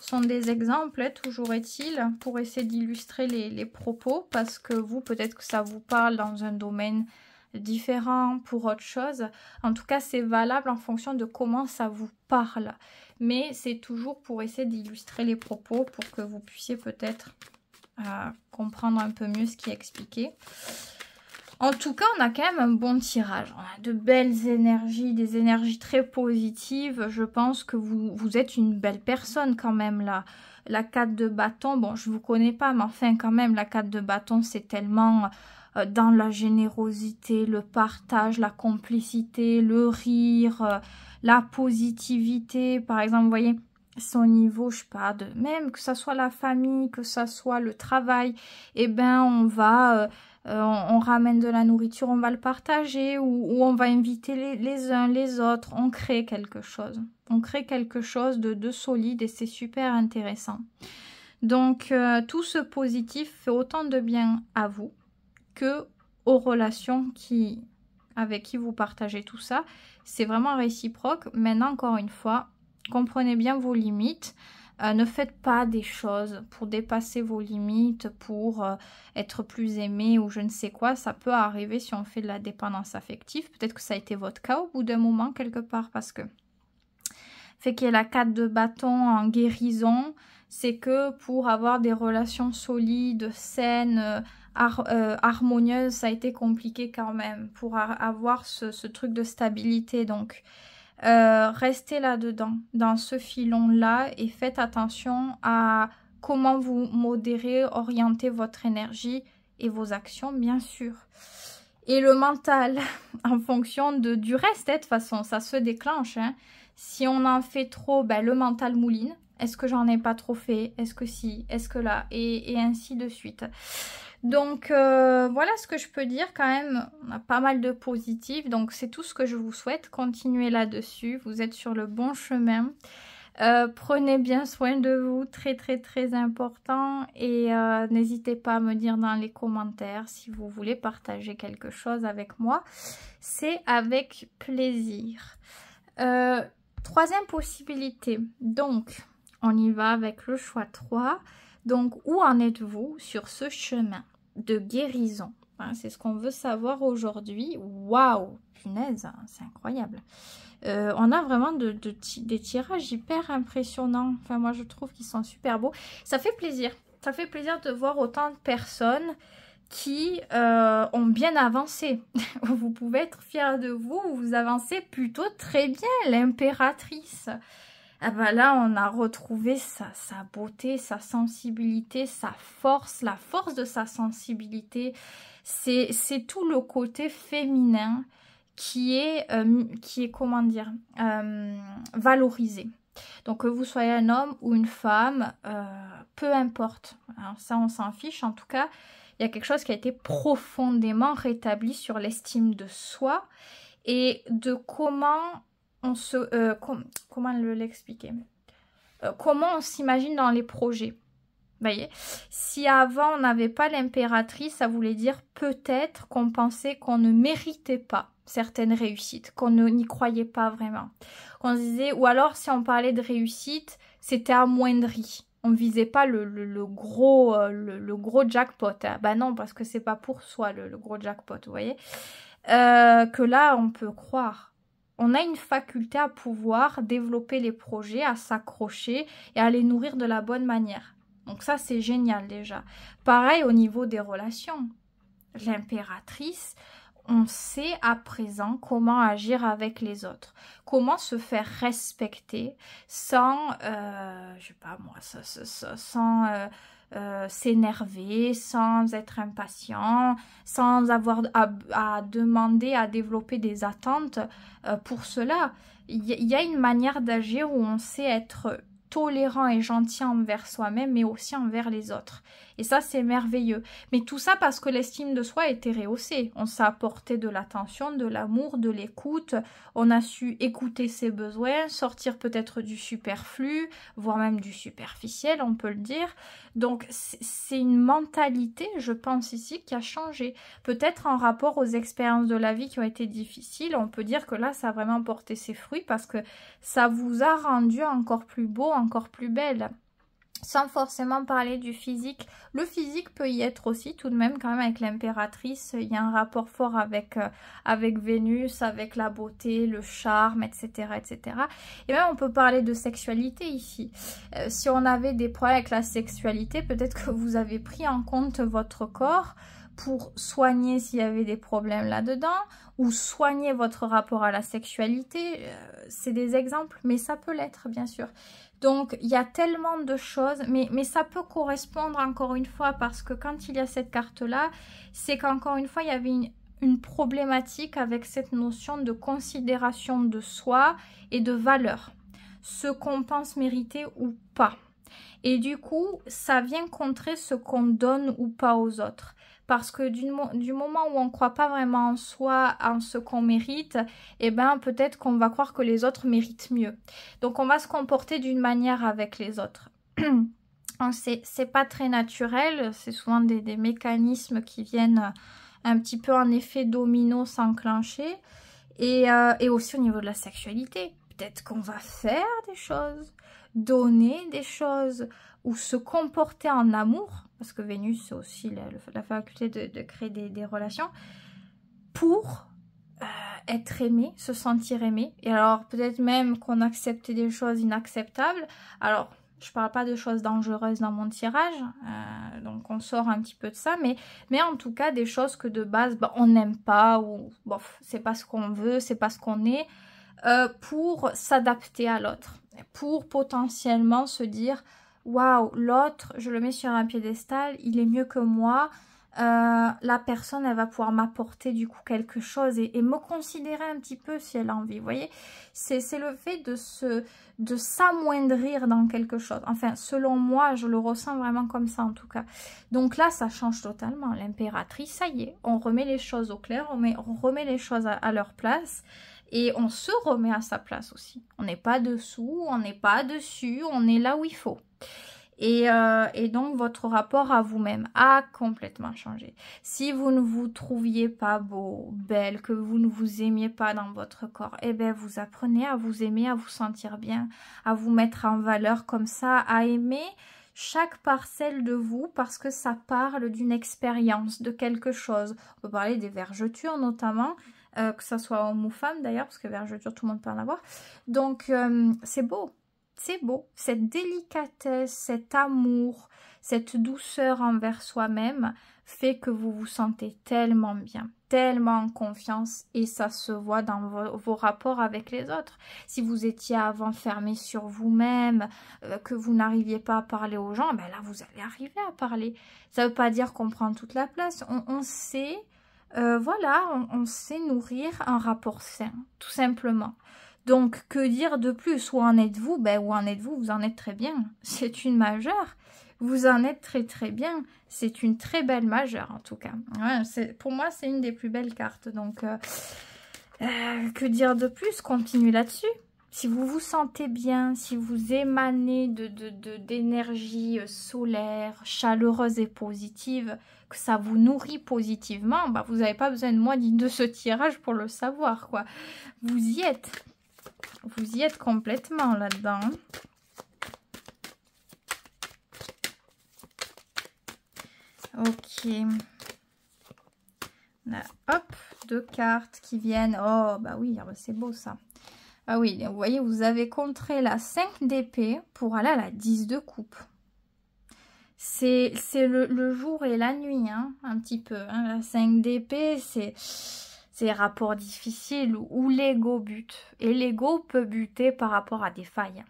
ce sont des exemples, hein, toujours est-il, pour essayer d'illustrer les propos. Parce que vous, peut-être que ça vous parle dans un domaine différent pour autre chose. En tout cas, c'est valable en fonction de comment ça vous parle. Mais c'est toujours pour essayer d'illustrer les propos pour que vous puissiez peut-être comprendre un peu mieux ce qui est expliqué. En tout cas, on a quand même un bon tirage. On a de belles énergies, des énergies très positives. Je pense que vous êtes une belle personne quand même là. La 4 de bâton, bon, je vous connais pas, mais enfin quand même, la 4 de bâton, c'est tellement dans la générosité, le partage, la complicité, le rire, la positivité. Par exemple, vous voyez, son niveau, je sais pas, de même que ça soit la famille, que ça soit le travail, eh ben on va, on ramène de la nourriture, on va le partager ou on va inviter les uns les autres, on crée quelque chose. On crée quelque chose de solide et c'est super intéressant. Donc tout ce positif fait autant de bien à vous que aux relations avec qui vous partagez tout ça. C'est vraiment réciproque. Maintenant, encore une fois, comprenez bien vos limites. Ne faites pas des choses pour dépasser vos limites, pour être plus aimé ou je ne sais quoi. Ça peut arriver si on fait de la dépendance affective. Peut-être que ça a été votre cas au bout d'un moment quelque part parce que fait qu'il y ait la 4 de bâton en guérison, c'est que pour avoir des relations solides, saines, harmonieuses, ça a été compliqué quand même pour avoir ce truc de stabilité. Donc restez là-dedans, dans ce filon-là et faites attention à comment vous modérez, orientez votre énergie et vos actions, bien sûr. Et le mental, en fonction du reste, de toute façon, ça se déclenche. Hein. Si on en fait trop, ben, le mental mouline. Est-ce que j'en ai pas trop fait? Est-ce que si? Est-ce que là? Et ainsi de suite. Donc, voilà ce que je peux dire quand même. On a pas mal de positifs. Donc, c'est tout ce que je vous souhaite. Continuez là-dessus. Vous êtes sur le bon chemin. Prenez bien soin de vous. Très, très, très important. Et n'hésitez pas à me dire dans les commentaires si vous voulez partager quelque chose avec moi. C'est avec plaisir. Troisième possibilité. Donc, on y va avec le choix 3. Donc, où en êtes-vous sur ce chemin de guérison? Hein, c'est ce qu'on veut savoir aujourd'hui. Waouh, punaise, c'est incroyable. On a vraiment des tirages hyper impressionnants. Enfin, moi, je trouve qu'ils sont super beaux. Ça fait plaisir. Ça fait plaisir de voir autant de personnes qui ont bien avancé. Vous pouvez être fiers de vous. Vous avancez plutôt très bien, l'impératrice. Ah ben là, on a retrouvé sa beauté, sa sensibilité, sa force, la force de sa sensibilité. C'est tout le côté féminin qui est comment dire, valorisé. Donc que vous soyez un homme ou une femme, peu importe. Alors ça, on s'en fiche. En tout cas, il y a quelque chose qui a été profondément rétabli sur l'estime de soi et de comment on se... comment l'expliquer, comment on s'imagine dans les projets. Vous voyez, si avant on n'avait pas l'impératrice, ça voulait dire peut-être qu'on pensait qu'on ne méritait pas certaines réussites, qu'on n'y croyait pas vraiment. On se disait, ou alors si on parlait de réussite, c'était amoindri. On ne visait pas le gros jackpot. Ah, bah non, parce que c'est pas pour soi le gros jackpot, vous voyez. Que là, on peut croire. On a une faculté à pouvoir développer les projets, à s'accrocher et à les nourrir de la bonne manière. Donc ça, c'est génial déjà. Pareil au niveau des relations. L'impératrice, on sait à présent comment agir avec les autres. Comment se faire respecter sans, je sais pas moi, sans s'énerver, sans être impatient, sans avoir à demander, à développer des attentes pour cela. Il y a une manière d'agir où on sait être tolérant et gentil envers soi-même, mais aussi envers les autres. Et ça, c'est merveilleux. Mais tout ça parce que l'estime de soi a été rehaussée. On s'est apporté de l'attention, de l'amour, de l'écoute. On a su écouter ses besoins, sortir peut-être du superflu, voire même du superficiel, on peut le dire. Donc, c'est une mentalité, je pense ici, qui a changé. Peut-être en rapport aux expériences de la vie qui ont été difficiles, on peut dire que là, ça a vraiment porté ses fruits parce que ça vous a rendu encore plus beau, encore plus belle. Sans forcément parler du physique. Le physique peut y être aussi tout de même quand même avec l'impératrice. Il y a un rapport fort avec Vénus, avec la beauté, le charme, etc., etc. Et même on peut parler de sexualité ici. Si on avait des problèmes avec la sexualité, peut-être que vous avez pris en compte votre corps pour soigner s'il y avait des problèmes là-dedans ou soigner votre rapport à la sexualité. C'est des exemples, mais ça peut l'être bien sûr. Donc, il y a tellement de choses, mais ça peut correspondre encore une fois parce que quand il y a cette carte-là, c'est qu'encore une fois, il y avait une problématique avec cette notion de considération de soi et de valeur. Ce qu'on pense mériter ou pas. Et du coup, ça vient contrer ce qu'on donne ou pas aux autres. Parce que du moment où on ne croit pas vraiment en soi, en ce qu'on mérite, eh ben peut-être qu'on va croire que les autres méritent mieux. Donc on va se comporter d'une manière avec les autres. C'est pas très naturel, c'est souvent des mécanismes qui viennent un petit peu en effet domino s'enclencher. Et aussi au niveau de la sexualité. Peut-être qu'on va faire des choses, donner des choses ou se comporter en amour, parce que Vénus c'est aussi la faculté de créer des relations, pour être aimé, se sentir aimé. Et alors peut-être même qu'on accepte des choses inacceptables. Alors je parle pas de choses dangereuses dans mon tirage, donc on sort un petit peu de ça, mais en tout cas des choses que de base on n'aime pas, ou bof, c'est pas ce qu'on veut, c'est pas ce qu'on est, pour s'adapter à l'autre, pour potentiellement se dire waouh, l'autre, je le mets sur un piédestal, il est mieux que moi, la personne, elle va pouvoir m'apporter du coup quelque chose et me considérer un petit peu si elle a envie, vous voyez. C'est le fait de s'amoindrir dans quelque chose. Enfin, selon moi, je le ressens vraiment comme ça en tout cas. Donc là, ça change totalement. L'impératrice, ça y est, on remet les choses au clair, on remet les choses à leur place. Et on se remet à sa place aussi. On n'est pas dessous, on n'est pas dessus, on est là où il faut. Et donc, votre rapport à vous-même a complètement changé. Si vous ne vous trouviez pas beau, belle, que vous ne vous aimiez pas dans votre corps, eh bien, vous apprenez à vous aimer, à vous sentir bien, à vous mettre en valeur comme ça, à aimer chaque parcelle de vous parce que ça parle d'une expérience, de quelque chose. On peut parler des vergetures notamment, que ça soit homme ou femme d'ailleurs, parce que vergeture, tout le monde peut en avoir. Donc, c'est beau. C'est beau, cette délicatesse, cet amour, cette douceur envers soi-même fait que vous vous sentez tellement bien, tellement en confiance et ça se voit dans vos rapports avec les autres. Si vous étiez avant fermé sur vous-même, que vous n'arriviez pas à parler aux gens, ben là vous allez arriver à parler. Ça ne veut pas dire qu'on prend toute la place, on sait, voilà, on sait nourrir un rapport sain, tout simplement. Donc, que dire de plus? Où en êtes-vous? Ben, où en êtes-vous? Vous en êtes très bien. C'est une majeure. Vous en êtes très très bien. C'est une très belle majeure en tout cas. Ouais, pour moi, c'est une des plus belles cartes. Donc, que dire de plus? Continue là-dessus. Si vous vous sentez bien, si vous émanez d'énergie solaire, chaleureuse et positive, que ça vous nourrit positivement, bah, vous n'avez pas besoin de moi ni de ce tirage pour le savoir, quoi. Vous y êtes. Vous y êtes complètement là-dedans. Ok. Là, hop, 2 cartes qui viennent. Oh, bah oui, c'est beau ça. Ah oui, vous voyez, vous avez contré la 5 d'épée pour aller à la 10 de coupe. C'est le jour et la nuit, hein, un petit peu. Hein. La 5 d'épée, c'est rapport difficile où l'ego bute. Et l'ego peut buter par rapport à des failles.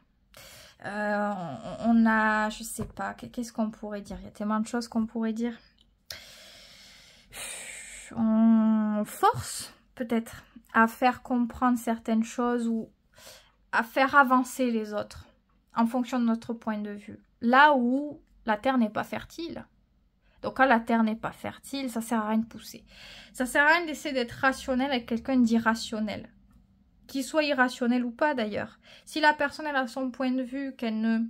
On a, je sais pas, qu'est-ce qu'on pourrait dire? Il y a tellement de choses qu'on pourrait dire. On force peut-être à faire comprendre certaines choses ou à faire avancer les autres en fonction de notre point de vue. Là où la terre n'est pas fertile, Donc quand la terre n'est pas fertile, ça sert à rien de pousser. Ça sert à rien d'essayer d'être rationnel avec quelqu'un d'irrationnel. Qu'il soit irrationnel ou pas d'ailleurs. Si la personne elle a son point de vue, qu'elle ne...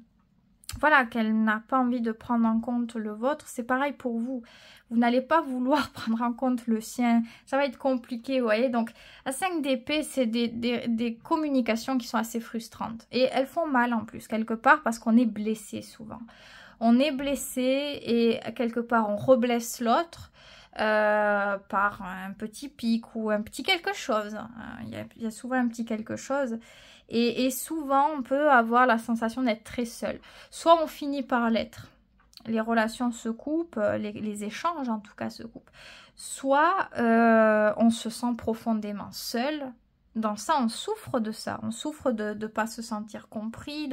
Voilà, qu'elle n'a pas envie de prendre en compte le vôtre, c'est pareil pour vous. Vous n'allez pas vouloir prendre en compte le sien. Ça va être compliqué, vous voyez. Donc, la 5 d'épée, c'est des communications qui sont assez frustrantes. Et elles font mal en plus, quelque part, parce qu'on est blessé souvent. On est blessé et quelque part, on reblesse l'autre par un petit pic ou un petit quelque chose. Il y a souvent un petit quelque chose. Et souvent, on peut avoir la sensation d'être très seul. Soit on finit par l'être. Les relations se coupent, les échanges en tout cas se coupent. Soit on se sent profondément seul. Dans ça, on souffre de ça. On souffre de ne pas se sentir compris.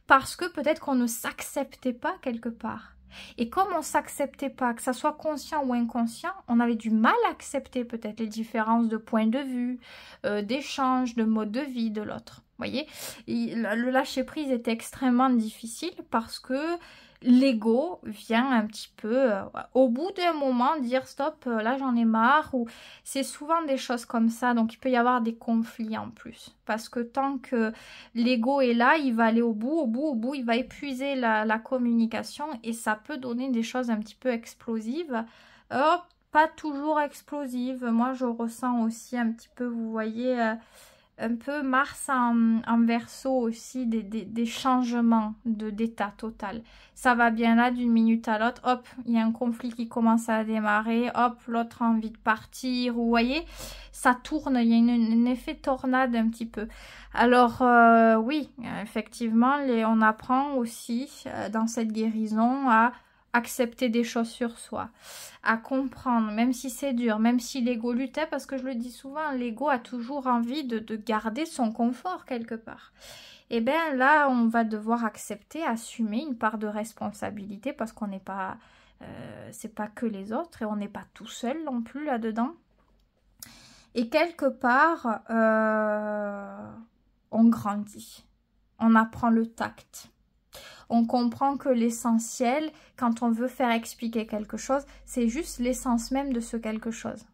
Parce que peut-être qu'on ne s'acceptait pas quelque part. Et comme on ne s'acceptait pas, que ça soit conscient ou inconscient, on avait du mal à accepter peut-être les différences de point de vue, d'échange, de mode de vie de l'autre. Vous voyez, le lâcher-prise est extrêmement difficile parce que l'ego vient un petit peu, au bout d'un moment, dire stop, là j'en ai marre. Ou c'est souvent des choses comme ça, donc il peut y avoir des conflits en plus. Parce que tant que l'ego est là, il va aller au bout, il va épuiser la communication et ça peut donner des choses un petit peu explosives. Pas toujours explosives. Moi je ressens aussi un petit peu, vous voyez... un peu Mars en Verseau aussi, des changements d'état total. Ça va bien là d'une minute à l'autre, hop, il y a un conflit qui commence à démarrer, hop, l'autre a envie de partir, vous voyez, ça tourne, il y a un effet tornade un petit peu. Alors oui, effectivement, on apprend aussi dans cette guérison à accepter des choses sur soi, à comprendre, même si c'est dur, même si l'ego luttait, parce que je le dis souvent, l'ego a toujours envie de garder son confort quelque part. Et bien là, on va devoir accepter, assumer une part de responsabilité, parce qu'on n'est pas, c'est pas que les autres, et on n'est pas tout seul non plus là-dedans. Et quelque part, on grandit, on apprend le tact. On comprend que l'essentiel, quand on veut faire expliquer quelque chose, c'est juste l'essence même de ce quelque chose.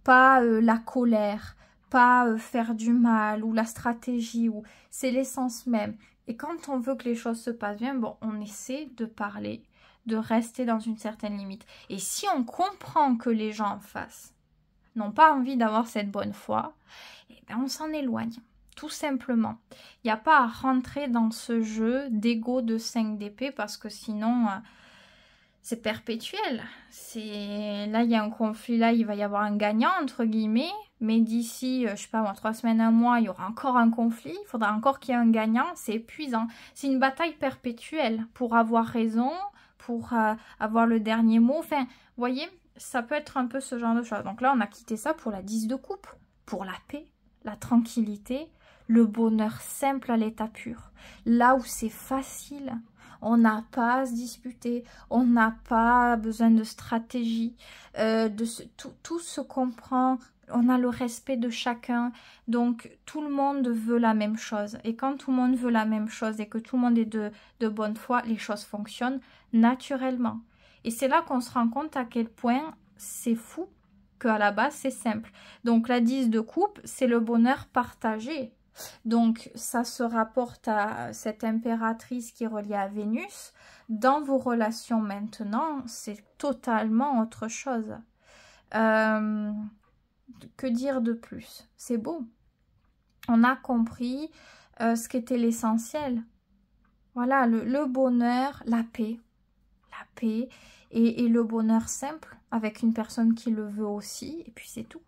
Pas la colère, pas faire du mal ou la stratégie, ou c'est l'essence même. Et quand on veut que les choses se passent bien, bon, on essaie de parler, de rester dans une certaine limite. Et si on comprend que les gens en face n'ont pas envie d'avoir cette bonne foi, eh bien on s'en éloigne. Tout simplement. Il n'y a pas à rentrer dans ce jeu d'ego de 5 d'épée parce que sinon, c'est perpétuel. Là, il y a un conflit, là, il va y avoir un gagnant, entre guillemets. Mais d'ici, je sais pas moi, 3 semaines, un mois, il y aura encore un conflit. Il faudra encore qu'il y ait un gagnant. C'est épuisant. C'est une bataille perpétuelle pour avoir raison, pour avoir le dernier mot. Enfin, vous voyez, ça peut être un peu ce genre de choses. Donc là, on a quitté ça pour la 10 de coupe, pour la paix, la tranquillité, le bonheur simple à l'état pur. Là où c'est facile, on n'a pas à se disputer, on n'a pas besoin de stratégie, tout se comprend, on a le respect de chacun, donc tout le monde veut la même chose. Et quand tout le monde veut la même chose et que tout le monde est de bonne foi, les choses fonctionnent naturellement. Et c'est là qu'on se rend compte à quel point c'est fou qu'à la base c'est simple. Donc la 10 de coupe, c'est le bonheur partagé. Donc ça se rapporte à cette impératrice qui est reliée à Vénus. Dans vos relations maintenant, c'est totalement autre chose. Que dire de plus? C'est beau. On a compris ce qu'était l'essentiel. Voilà, le bonheur, la paix et le bonheur simple avec une personne qui le veut aussi, et puis c'est tout.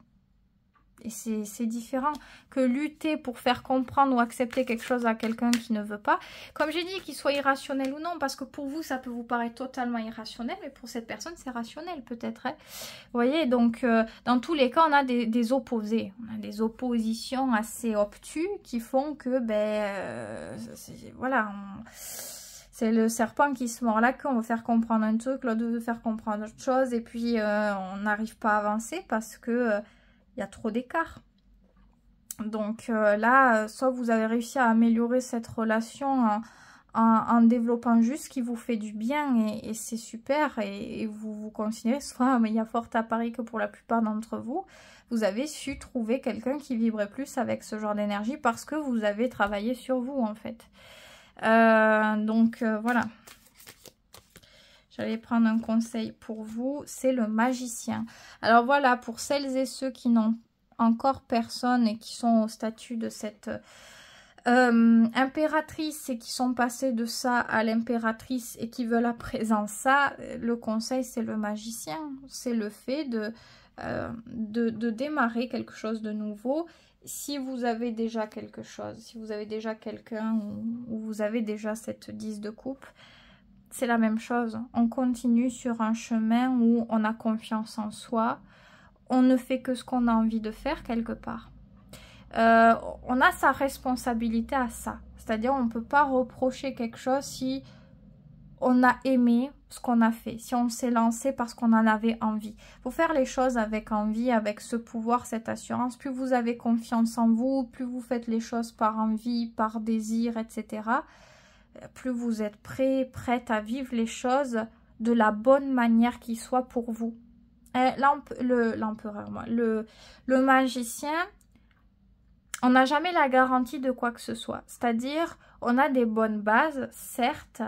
Et c'est différent que lutter pour faire comprendre ou accepter quelque chose à quelqu'un qui ne veut pas. Comme j'ai dit, qu'il soit irrationnel ou non, parce que pour vous, ça peut vous paraître totalement irrationnel, mais pour cette personne, c'est rationnel peut-être. Hein. Vous voyez, donc dans tous les cas, on a des opposés. On a des oppositions assez obtus qui font que, voilà... C'est le serpent qui se mord la queue, on veut faire comprendre un truc, l'autre veut faire comprendre autre chose, et puis on n'arrive pas à avancer parce que il y a trop d'écart. Donc là, soit vous avez réussi à améliorer cette relation en développant juste ce qui vous fait du bien et c'est super et vous vous considérez, soit, mais il y a fort à parier que pour la plupart d'entre vous, vous avez su trouver quelqu'un qui vibrait plus avec ce genre d'énergie parce que vous avez travaillé sur vous en fait. Voilà. J'allais prendre un conseil pour vous, c'est le magicien. Alors voilà, pour celles et ceux qui n'ont encore personne et qui sont au statut de cette impératrice et qui sont passés de ça à l'impératrice et qui veulent à présent ça, le conseil c'est le magicien. C'est le fait de démarrer quelque chose de nouveau. Si vous avez déjà quelque chose, si vous avez déjà quelqu'un ou vous avez déjà cette 10 de coupe, c'est la même chose. On continue sur un chemin où on a confiance en soi. On ne fait que ce qu'on a envie de faire quelque part. On a sa responsabilité à ça. C'est-à-dire on ne peut pas reprocher quelque chose si on a aimé ce qu'on a fait. Si on s'est lancé parce qu'on en avait envie. Il faut faire les choses avec envie, avec ce pouvoir, cette assurance. Plus vous avez confiance en vous, plus vous faites les choses par envie, par désir, etc. Plus vous êtes prête à vivre les choses de la bonne manière qui soit pour vous. L'empereur, le magicien, on n'a jamais la garantie de quoi que ce soit. C'est-à-dire, on a des bonnes bases, certes.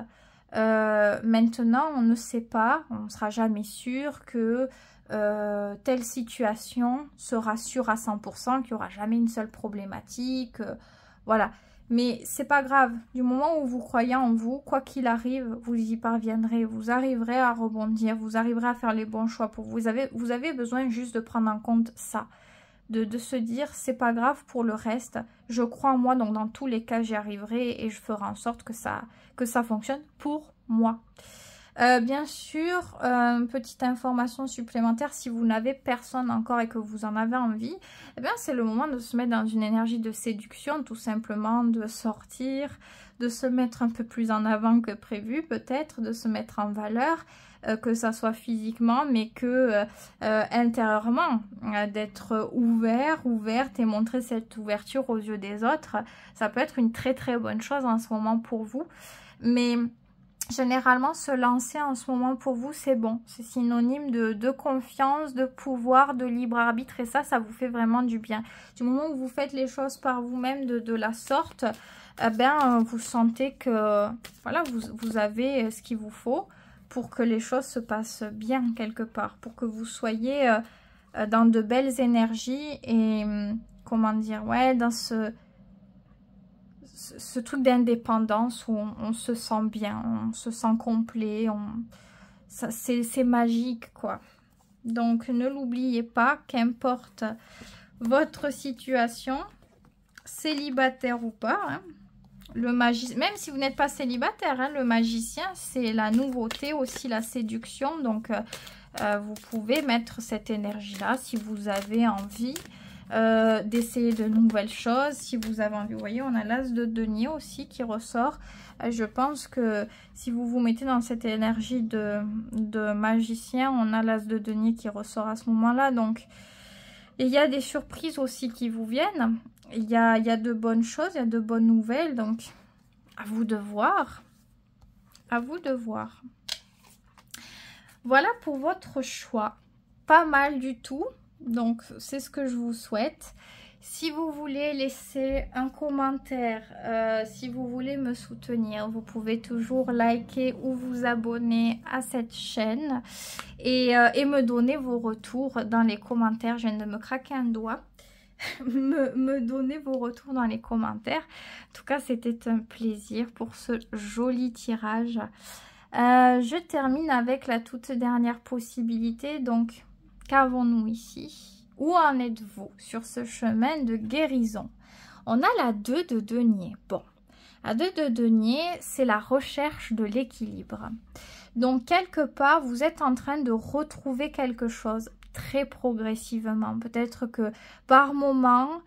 Maintenant, on ne sait pas, on ne sera jamais sûr que telle situation sera sûre à 100%, qu'il n'y aura jamais une seule problématique. Voilà. Mais c'est pas grave. Du moment où vous croyez en vous, quoi qu'il arrive, vous y parviendrez. Vous arriverez à rebondir. Vous arriverez à faire les bons choix pour vous. Vous avez besoin juste de prendre en compte ça. De se dire, c'est pas grave pour le reste. Je crois en moi, donc dans tous les cas, j'y arriverai et je ferai en sorte que ça fonctionne pour moi. Bien sûr, petite information supplémentaire, si vous n'avez personne encore et que vous en avez envie, eh bien c'est le moment de se mettre dans une énergie de séduction, tout simplement, de sortir, de se mettre un peu plus en avant que prévu, peut-être, de se mettre en valeur, que ça soit physiquement, mais que intérieurement, d'être ouverte et montrer cette ouverture aux yeux des autres, ça peut être une très très bonne chose en ce moment pour vous, mais généralement, se lancer en ce moment pour vous, c'est bon. C'est synonyme de confiance, de pouvoir, de libre arbitre. Et ça vous fait vraiment du bien. Du moment où vous faites les choses par vous-même de la sorte, eh bien, vous sentez que voilà, vous avez ce qu'il vous faut pour que les choses se passent bien quelque part. Pour que vous soyez dans de belles énergies et, comment dire, ouais, dans ce truc d'indépendance où on se sent bien, on se sent complet, c'est magique quoi. Donc ne l'oubliez pas, qu'importe votre situation, célibataire ou pas, hein, le magicien, même si vous n'êtes pas célibataire, hein, le magicien c'est la nouveauté, aussi la séduction, donc vous pouvez mettre cette énergie là si vous avez envie. D'essayer de nouvelles choses si vous avez envie. Vous voyez, on a l'as de denier aussi qui ressort. Je pense que si vous vous mettez dans cette énergie de magicien, on a l'as de denier qui ressort à ce moment-là. Donc, il y a des surprises aussi qui vous viennent. Il y a de bonnes choses, il y a de bonnes nouvelles. Donc, à vous de voir. À vous de voir. Voilà pour votre choix. Pas mal du tout. Donc, c'est ce que je vous souhaite. Si vous voulez laisser un commentaire, si vous voulez me soutenir, vous pouvez toujours liker ou vous abonner à cette chaîne et me donner vos retours dans les commentaires. Je viens de me craquer un doigt. me donner vos retours dans les commentaires. En tout cas, c'était un plaisir pour ce joli tirage. Je termine avec la toute dernière possibilité. Donc, qu'avons-nous ici? Où en êtes-vous sur ce chemin de guérison? On a la 2 de denier. Bon, la 2 de denier, c'est la recherche de l'équilibre. Donc, quelque part, vous êtes en train de retrouver quelque chose très progressivement. Peut-être que par moment,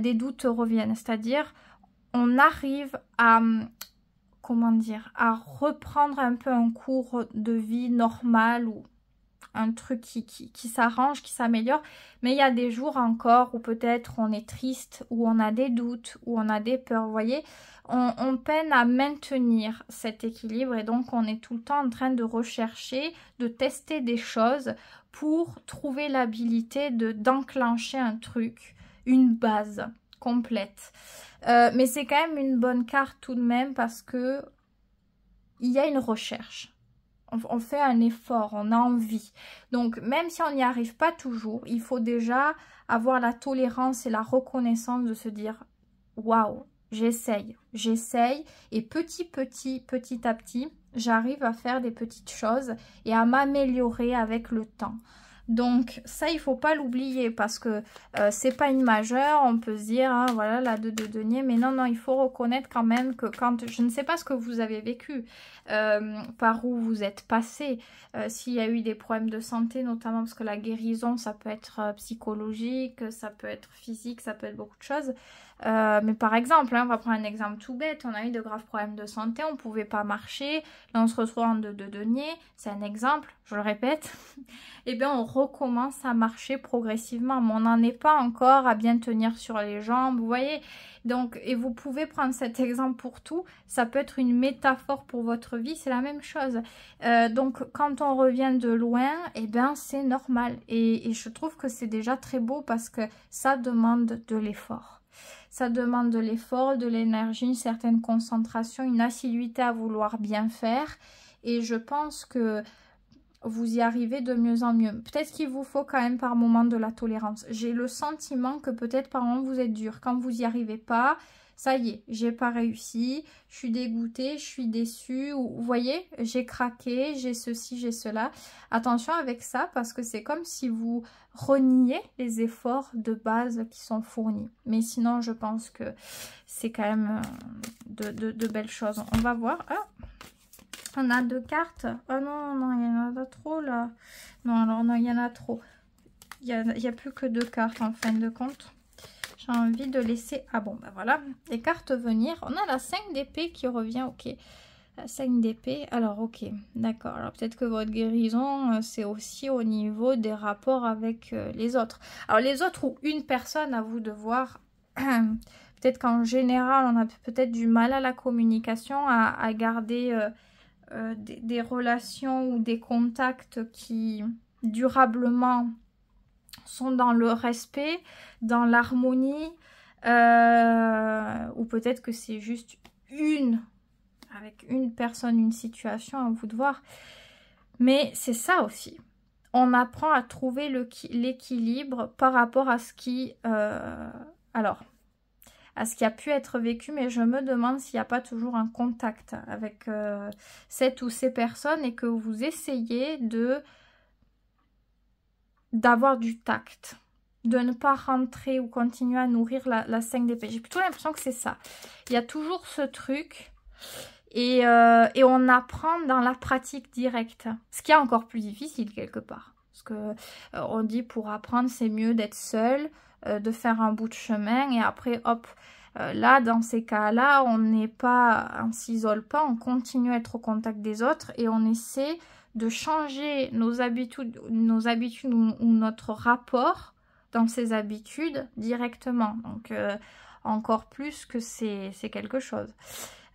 des doutes reviennent. C'est-à-dire, on arrive à, comment dire, à reprendre un peu un cours de vie normal ou un truc qui s'arrange, qui s'améliore. Mais il y a des jours encore où peut-être on est triste, où on a des doutes, où on a des peurs. Vous voyez, on peine à maintenir cet équilibre et donc on est tout le temps en train de rechercher, de tester des choses pour trouver l'habilité d'enclencher un truc, une base complète. Mais c'est quand même une bonne carte tout de même parce que il y a une recherche. On fait un effort, on a envie. Donc, même si on n'y arrive pas toujours, il faut déjà avoir la tolérance et la reconnaissance de se dire « Waouh, j'essaye, j'essaye. » Et petit à petit, j'arrive à faire des petites choses et à m'améliorer avec le temps. Donc ça, il faut pas l'oublier parce que c'est pas une majeure. On peut se dire, hein, voilà, la 2 de denier. Mais non, non, il faut reconnaître quand même que quand... Je ne sais pas ce que vous avez vécu, par où vous êtes passé. S'il y a eu des problèmes de santé, notamment parce que la guérison, ça peut être psychologique, ça peut être physique, ça peut être beaucoup de choses. Mais par exemple, hein, on va prendre un exemple tout bête. On a eu de graves problèmes de santé, on ne pouvait pas marcher. Là, on se retrouve en 2 de denier. C'est un exemple, je le répète. Et bien, on recommence à marcher progressivement. Mais on n'en est pas encore à bien tenir sur les jambes, vous voyez. Donc, et vous pouvez prendre cet exemple pour tout. Ça peut être une métaphore pour votre vie, c'est la même chose. Donc, quand on revient de loin, et bien, c'est normal. Et je trouve que c'est déjà très beau parce que ça demande de l'effort. Ça demande de l'effort, de l'énergie, une certaine concentration, une assiduité à vouloir bien faire. Et je pense que vous y arrivez de mieux en mieux. Peut-être qu'il vous faut quand même par moment de la tolérance. J'ai le sentiment que peut-être par moment vous êtes dur. Quand vous n'y arrivez pas, ça y est, j'ai pas réussi, je suis dégoûtée, je suis déçue. Vous voyez, j'ai craqué, j'ai ceci, j'ai cela. Attention avec ça parce que c'est comme si vous reniez les efforts de base qui sont fournis. Mais sinon, je pense que c'est quand même de belles choses. On va voir. Ah, on a 2 cartes. Oh non, non, il y en a trop là. Non, alors non, il y en a trop. Il y a plus que 2 cartes en fin de compte. J'ai envie de laisser... Ah bon, ben voilà. Les cartes venir. On a la 5 d'épée qui revient. Ok. La 5 d'épée. Alors, ok. D'accord. Alors, peut-être que votre guérison, c'est aussi au niveau des rapports avec les autres. Alors, les autres ou une personne, à vous de voir. Peut-être qu'en général, on a peut-être du mal à la communication, à garder... des relations ou des contacts qui durablement sont dans le respect, dans l'harmonie, ou peut-être que c'est juste avec une personne, une situation, à vous de voir. Mais c'est ça aussi. On apprend à trouver l'équilibre par rapport à ce qui... à ce qui a pu être vécu, mais je me demande s'il n'y a pas toujours un contact avec cette ou ces personnes et que vous essayez d'avoir du tact, de ne pas rentrer ou continuer à nourrir la 5 d'épée. J'ai plutôt l'impression que c'est ça. Il y a toujours ce truc et on apprend dans la pratique directe, ce qui est encore plus difficile quelque part. Parce que on dit pour apprendre, c'est mieux d'être seul, de faire un bout de chemin et après hop, là dans ces cas-là on s'isole pas, on continue à être au contact des autres et on essaie de changer nos habitudes ou notre rapport dans ces habitudes directement. Donc encore plus que c'est quelque chose.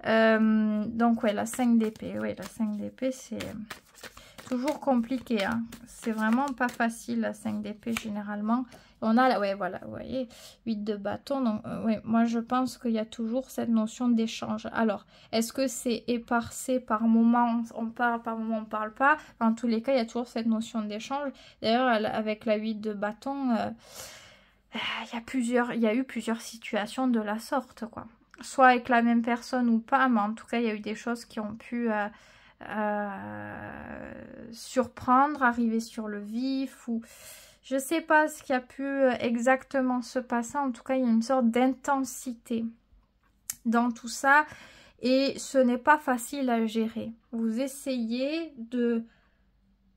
Donc ouais, la 5 d'épée, ouais, la 5 d'épée c'est toujours compliqué, hein. C'est vraiment pas facile la 5 d'épée généralement. On a là, ouais, voilà, vous voyez, 8 de bâton. Donc, ouais, moi je pense qu'il y a toujours cette notion d'échange. Alors, est-ce que c'est éparcé par moment, on parle, par moment on parle pas? En tous les cas, il y a toujours cette notion d'échange. D'ailleurs, avec la 8 de bâton, il y a eu plusieurs situations de la sorte, quoi. Soit avec la même personne ou pas, mais en tout cas, il y a eu des choses qui ont pu... surprendre, arriver sur le vif ou je sais pas ce qui a pu exactement se passer. En tout cas, il y a une sorte d'intensité dans tout ça et ce n'est pas facile à gérer. Vous essayez de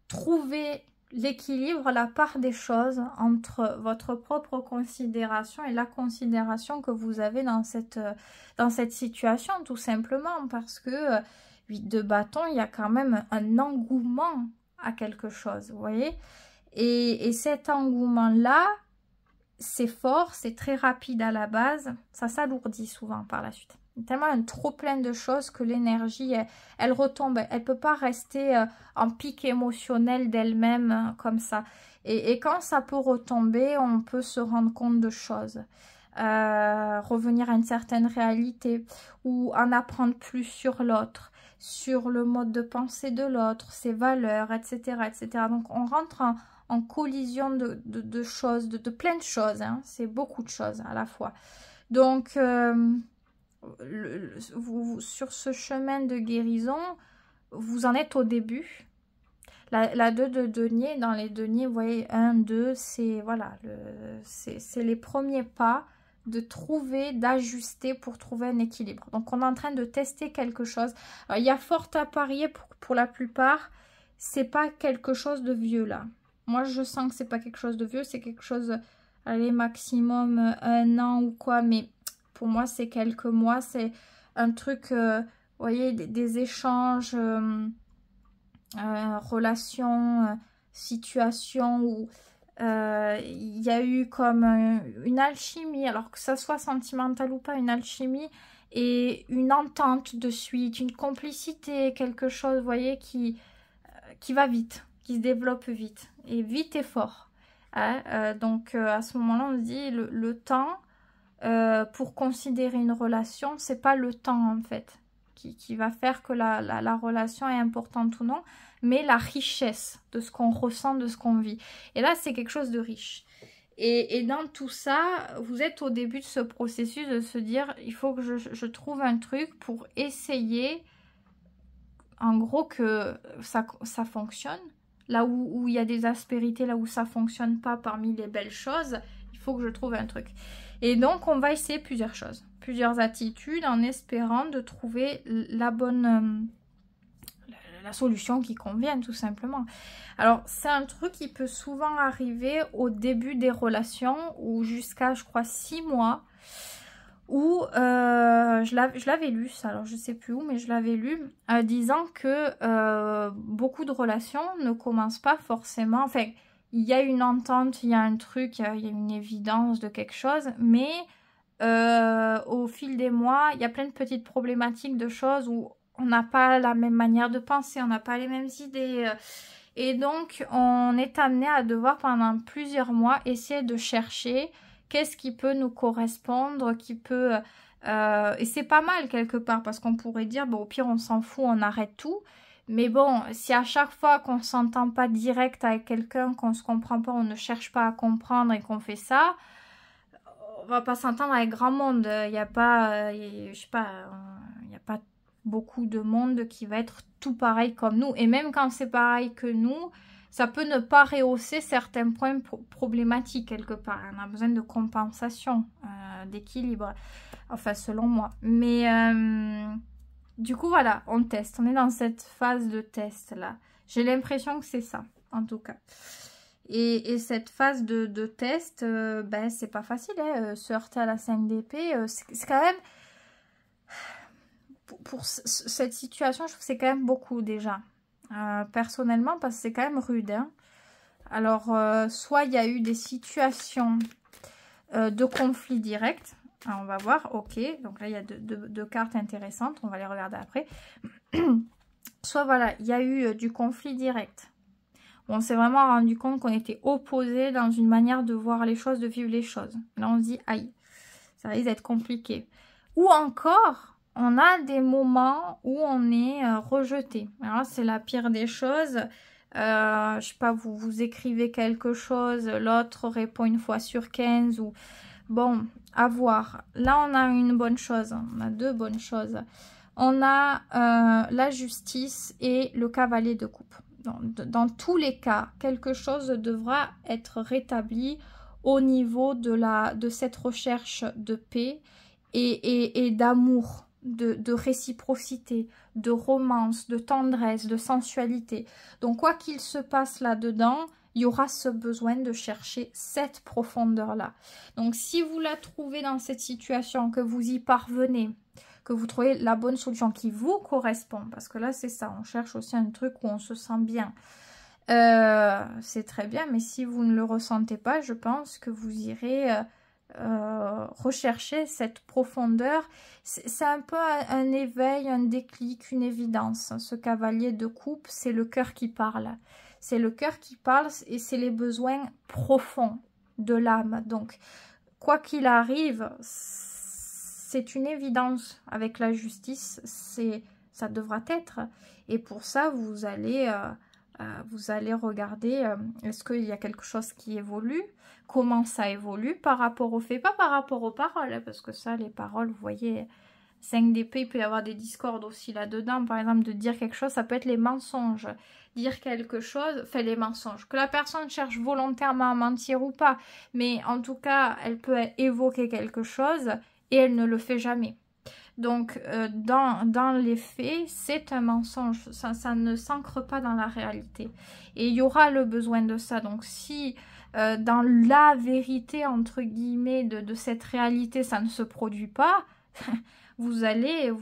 trouver l'équilibre, la part des choses entre votre propre considération et la considération que vous avez dans cette situation, tout simplement parce que 8 de bâton, il y a quand même un engouement à quelque chose, vous voyez. Et cet engouement-là, c'est fort, c'est très rapide à la base, ça s'alourdit souvent par la suite. Tellement un trop plein de choses que l'énergie, elle retombe, elle ne peut pas rester en pic émotionnel d'elle-même comme ça. Et quand ça peut retomber, on peut se rendre compte de choses. Revenir à une certaine réalité ou en apprendre plus sur l'autre, sur le mode de pensée de l'autre, ses valeurs, etc., etc. Donc on rentre en collision de choses, de plein de choses, hein. C'est beaucoup de choses à la fois. Donc sur ce chemin de guérison, vous en êtes au début. La 2 de denier, dans les deniers, vous voyez, 1, 2, c'est voilà, c'est les premiers pas de trouver, d'ajuster pour trouver un équilibre. Donc, on est en train de tester quelque chose. Alors, il y a fort à parier pour la plupart, c'est pas quelque chose de vieux là. Moi, je sens que c'est pas quelque chose de vieux, c'est quelque chose, allez, maximum 1 an ou quoi, mais pour moi, c'est quelques mois, c'est un truc, vous voyez, des échanges, relations, situations où il y a eu comme une alchimie, alors que ça soit sentimental ou pas, une alchimie et une entente de suite, une complicité, quelque chose, vous voyez, qui va vite, qui se développe vite et fort. Hein. Donc à ce moment-là, on se dit le temps pour considérer une relation, c'est pas le temps en fait qui va faire que la relation est importante ou non, mais la richesse de ce qu'on ressent, de ce qu'on vit. Et là, c'est quelque chose de riche. Et dans tout ça, vous êtes au début de ce processus de se dire, il faut que je trouve un truc pour essayer, en gros, que ça fonctionne. Là où il y a des aspérités, là où ça ne fonctionne pas parmi les belles choses, il faut que je trouve un truc. Et donc, on va essayer plusieurs choses, plusieurs attitudes, en espérant de trouver la bonne... la solution qui convienne, tout simplement. Alors, c'est un truc qui peut souvent arriver au début des relations, ou jusqu'à, je crois, 6 mois, où je l'avais lu, ça, alors je sais plus où, mais je l'avais lu, disant que beaucoup de relations ne commencent pas forcément... Enfin, il y a une entente, il y a un truc, il y a une évidence de quelque chose, mais au fil des mois, il y a plein de petites problématiques de choses où on n'a pas la même manière de penser, on n'a pas les mêmes idées. Et donc, on est amené à devoir pendant plusieurs mois essayer de chercher qu'est-ce qui peut nous correspondre, qui peut... et c'est pas mal quelque part, parce qu'on pourrait dire, bon, au pire, on s'en fout, on arrête tout. Mais bon, si à chaque fois qu'on ne s'entend pas direct avec quelqu'un, qu'on ne se comprend pas, on ne cherche pas à comprendre et qu'on fait ça, on va pas s'entendre avec grand monde. Il n'y a pas, je sais pas, il n'y a pas beaucoup de monde qui va être tout pareil comme nous. Et même quand c'est pareil que nous, ça peut ne pas rehausser certains points problématiques quelque part. On a besoin de compensation, d'équilibre, enfin selon moi. Mais du coup, voilà, on teste. On est dans cette phase de test là. J'ai l'impression que c'est ça, en tout cas. Et cette phase de test, ben, c'est pas facile. Hein. Se heurter à la 5 d'épée, c'est quand même... Pour cette situation, je trouve que c'est quand même beaucoup déjà. Personnellement, parce que c'est quand même rude. Hein. Alors, soit il y a eu des situations de conflit direct. Alors, on va voir, ok. Donc là, il y a deux cartes intéressantes. On va les regarder après. Soit, voilà, il y a eu du conflit direct. On s'est vraiment rendu compte qu'on était opposés dans une manière de voir les choses, de vivre les choses. Là, on se dit, aïe, ça risque d'être compliqué. Ou encore, on a des moments où on est rejeté. Alors, c'est la pire des choses. Je sais pas, vous écrivez quelque chose, l'autre répond une fois sur 15 ou... Bon, à voir. Là, on a une bonne chose. On a deux bonnes choses. On a la justice et le cavalier de coupe. Dans tous les cas, quelque chose devra être rétabli au niveau de cette recherche de paix et d'amour, de réciprocité, de romance, de tendresse, de sensualité. Donc, quoi qu'il se passe là-dedans, il y aura ce besoin de chercher cette profondeur-là. Donc, si vous la trouvez dans cette situation, que vous y parvenez, que vous trouvez la bonne solution qui vous correspond, parce que là, c'est ça, on cherche aussi un truc où on se sent bien, c'est très bien, mais si vous ne le ressentez pas, je pense que vous irez rechercher cette profondeur. C'est un peu un éveil, un déclic, une évidence. Ce cavalier de coupe, c'est le cœur qui parle. C'est le cœur qui parle et c'est les besoins profonds de l'âme. Donc, quoi qu'il arrive, c'est une évidence avec la justice. Ça devra être. Et pour ça, vous allez regarder est-ce qu'il y a quelque chose qui évolue, comment ça évolue par rapport aux faits, pas par rapport aux paroles, hein, parce que ça, les paroles, vous voyez, 5 d'épée, il peut y avoir des discordes aussi là-dedans. Par exemple, de dire quelque chose, ça peut être les mensonges. Dire quelque chose, fait les mensonges. Que la personne cherche volontairement à mentir ou pas, mais en tout cas, elle peut évoquer quelque chose et elle ne le fait jamais. Donc, dans les faits, c'est un mensonge. Ça ne s'ancre pas dans la réalité. Et il y aura le besoin de ça. Donc, si dans la vérité, entre guillemets, de cette réalité, ça ne se produit pas, vous allez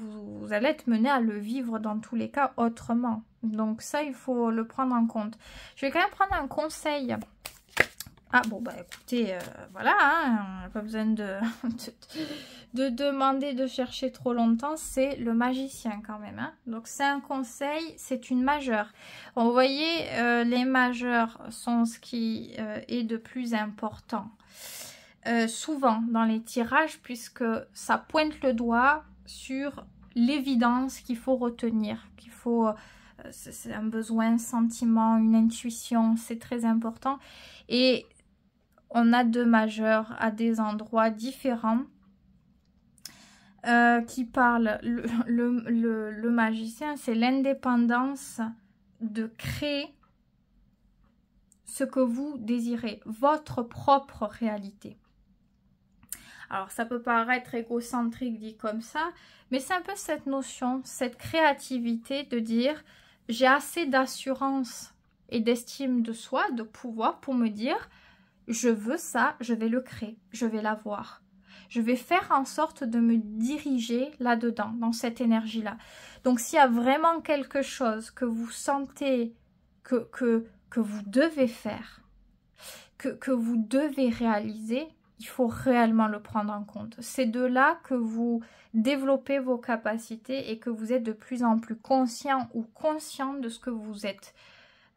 être mené à le vivre dans tous les cas autrement. Donc, ça, il faut le prendre en compte. Je vais quand même prendre un conseil. Ah bon, bah écoutez, voilà, hein, on n'a pas besoin de demander, de chercher trop longtemps, c'est le magicien quand même. Hein. Donc c'est un conseil, c'est une majeure. Bon, vous voyez, les majeurs sont ce qui est de plus important. Souvent dans les tirages, puisque ça pointe le doigt sur l'évidence qu'il faut retenir, qu'il faut... c'est un besoin, un sentiment, une intuition, c'est très important. Et on a 2 majeurs à des endroits différents qui parlent. Le magicien, c'est l'indépendance de créer ce que vous désirez, votre propre réalité. Alors, ça peut paraître égocentrique dit comme ça, mais c'est un peu cette notion, cette créativité de dire « j'ai assez d'assurance et d'estime de soi, de pouvoir pour me dire « je veux ça, je vais le créer, je vais l'avoir. Je vais faire en sorte de me diriger là-dedans, dans cette énergie-là. » Donc, s'il y a vraiment quelque chose que vous sentez que vous devez faire, que vous devez réaliser, il faut réellement le prendre en compte. C'est de là que vous développez vos capacités et que vous êtes de plus en plus conscient ou consciente de ce que vous êtes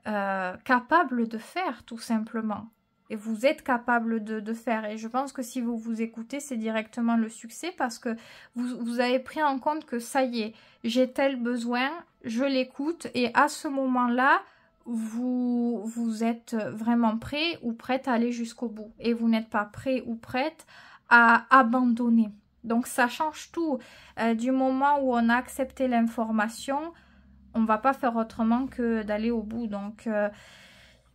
capable de faire, tout simplement. Et vous êtes capable de faire. Et je pense que si vous vous écoutez, c'est directement le succès parce que vous avez pris en compte que ça y est, j'ai tel besoin, je l'écoute et à ce moment-là, vous êtes vraiment prêt ou prête à aller jusqu'au bout. Et vous n'êtes pas prêt ou prête à abandonner. Donc ça change tout. Du moment où on a accepté l'information, on ne va pas faire autrement que d'aller au bout. Donc...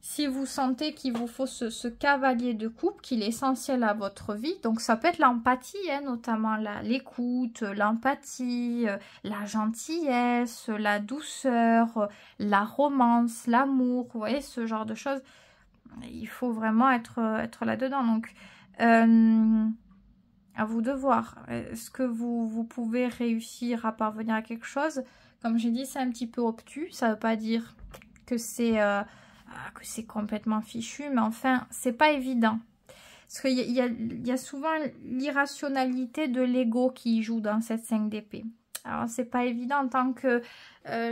si vous sentez qu'il vous faut ce cavalier de coupe, qu'il est essentiel à votre vie, donc ça peut être l'empathie, hein, notamment l'écoute, l'empathie, la gentillesse, la douceur, la romance, l'amour, vous voyez, ce genre de choses. Il faut vraiment être là-dedans. Donc, à vous de voir. Est-ce que vous pouvez réussir à parvenir à quelque chose? Comme j'ai dit, c'est un petit peu obtus. Ça ne veut pas dire que c'est complètement fichu, mais enfin, c'est pas évident. Parce qu'il y a souvent l'irrationalité de l'ego qui joue dans cette 5 d'épée. Alors, c'est pas évident. Tant que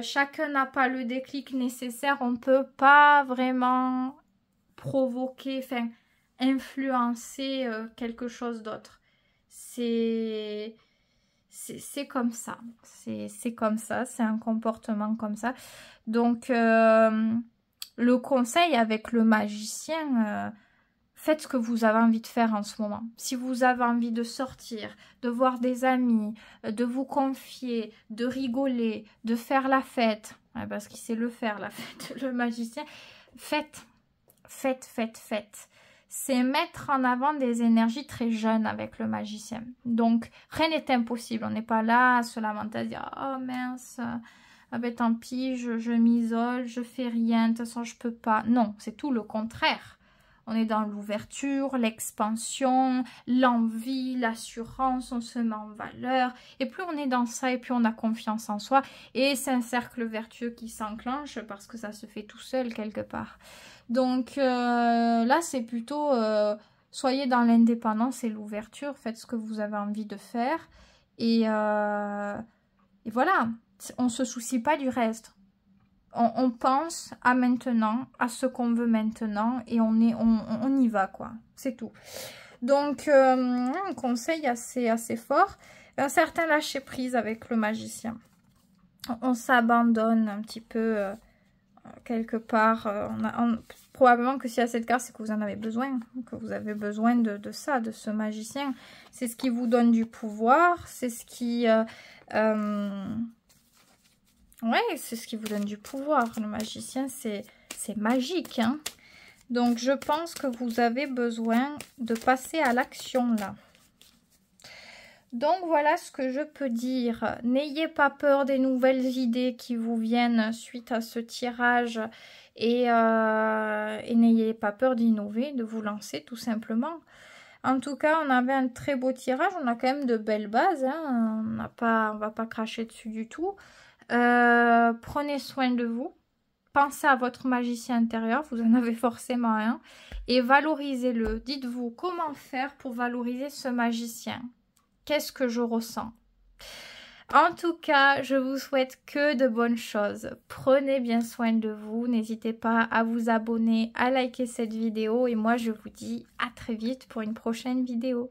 chacun n'a pas le déclic nécessaire, on peut pas vraiment provoquer, enfin, influencer quelque chose d'autre. C'est comme ça. C'est comme ça. C'est un comportement comme ça. Donc... le conseil avec le magicien, faites ce que vous avez envie de faire en ce moment. Si vous avez envie de sortir, de voir des amis, de vous confier, de rigoler, de faire la fête, parce qu'il sait le faire, la fête, le magicien, faites. C'est mettre en avant des énergies très jeunes avec le magicien. Donc, rien n'est impossible. On n'est pas là à se lamenter, à se dire « Oh mince !» Ah ben tant pis, je m'isole, je fais rien, de toute façon je peux pas. Non, c'est tout le contraire. On est dans l'ouverture, l'expansion, l'envie, l'assurance, on se met en valeur. Et plus on est dans ça, et plus on a confiance en soi. Et c'est un cercle vertueux qui s'enclenche parce que ça se fait tout seul quelque part. Donc là, c'est plutôt... soyez dans l'indépendance et l'ouverture. Faites ce que vous avez envie de faire. Et voilà, on ne se soucie pas du reste. On pense à maintenant, à ce qu'on veut maintenant, et on y va, quoi. C'est tout. Donc, un conseil assez fort. Un certain lâcher-prise avec le magicien. On s'abandonne un petit peu quelque part. Probablement que s'il y a cette carte, c'est que vous en avez besoin. Que vous avez besoin de ça, de ce magicien. C'est ce qui vous donne du pouvoir. C'est ce qui... ouais, c'est ce qui vous donne du pouvoir. Le magicien, c'est magique, hein. Donc, je pense que vous avez besoin de passer à l'action, là. Donc, voilà ce que je peux dire. N'ayez pas peur des nouvelles idées qui vous viennent suite à ce tirage. Et n'ayez pas peur d'innover, de vous lancer, tout simplement. En tout cas, on avait un très beau tirage. On a quand même de belles bases, hein. On va pas cracher dessus du tout. Prenez soin de vous. Pensez à votre magicien intérieur, vous en avez forcément un, et valorisez-le. Dites-vous comment faire pour valoriser ce magicien. Qu'est-ce que je ressens? En tout cas, je vous souhaite que de bonnes choses. Prenez bien soin de vous. N'hésitez pas à vous abonner, à liker cette vidéo. Et moi, je vous dis à très vite pour une prochaine vidéo.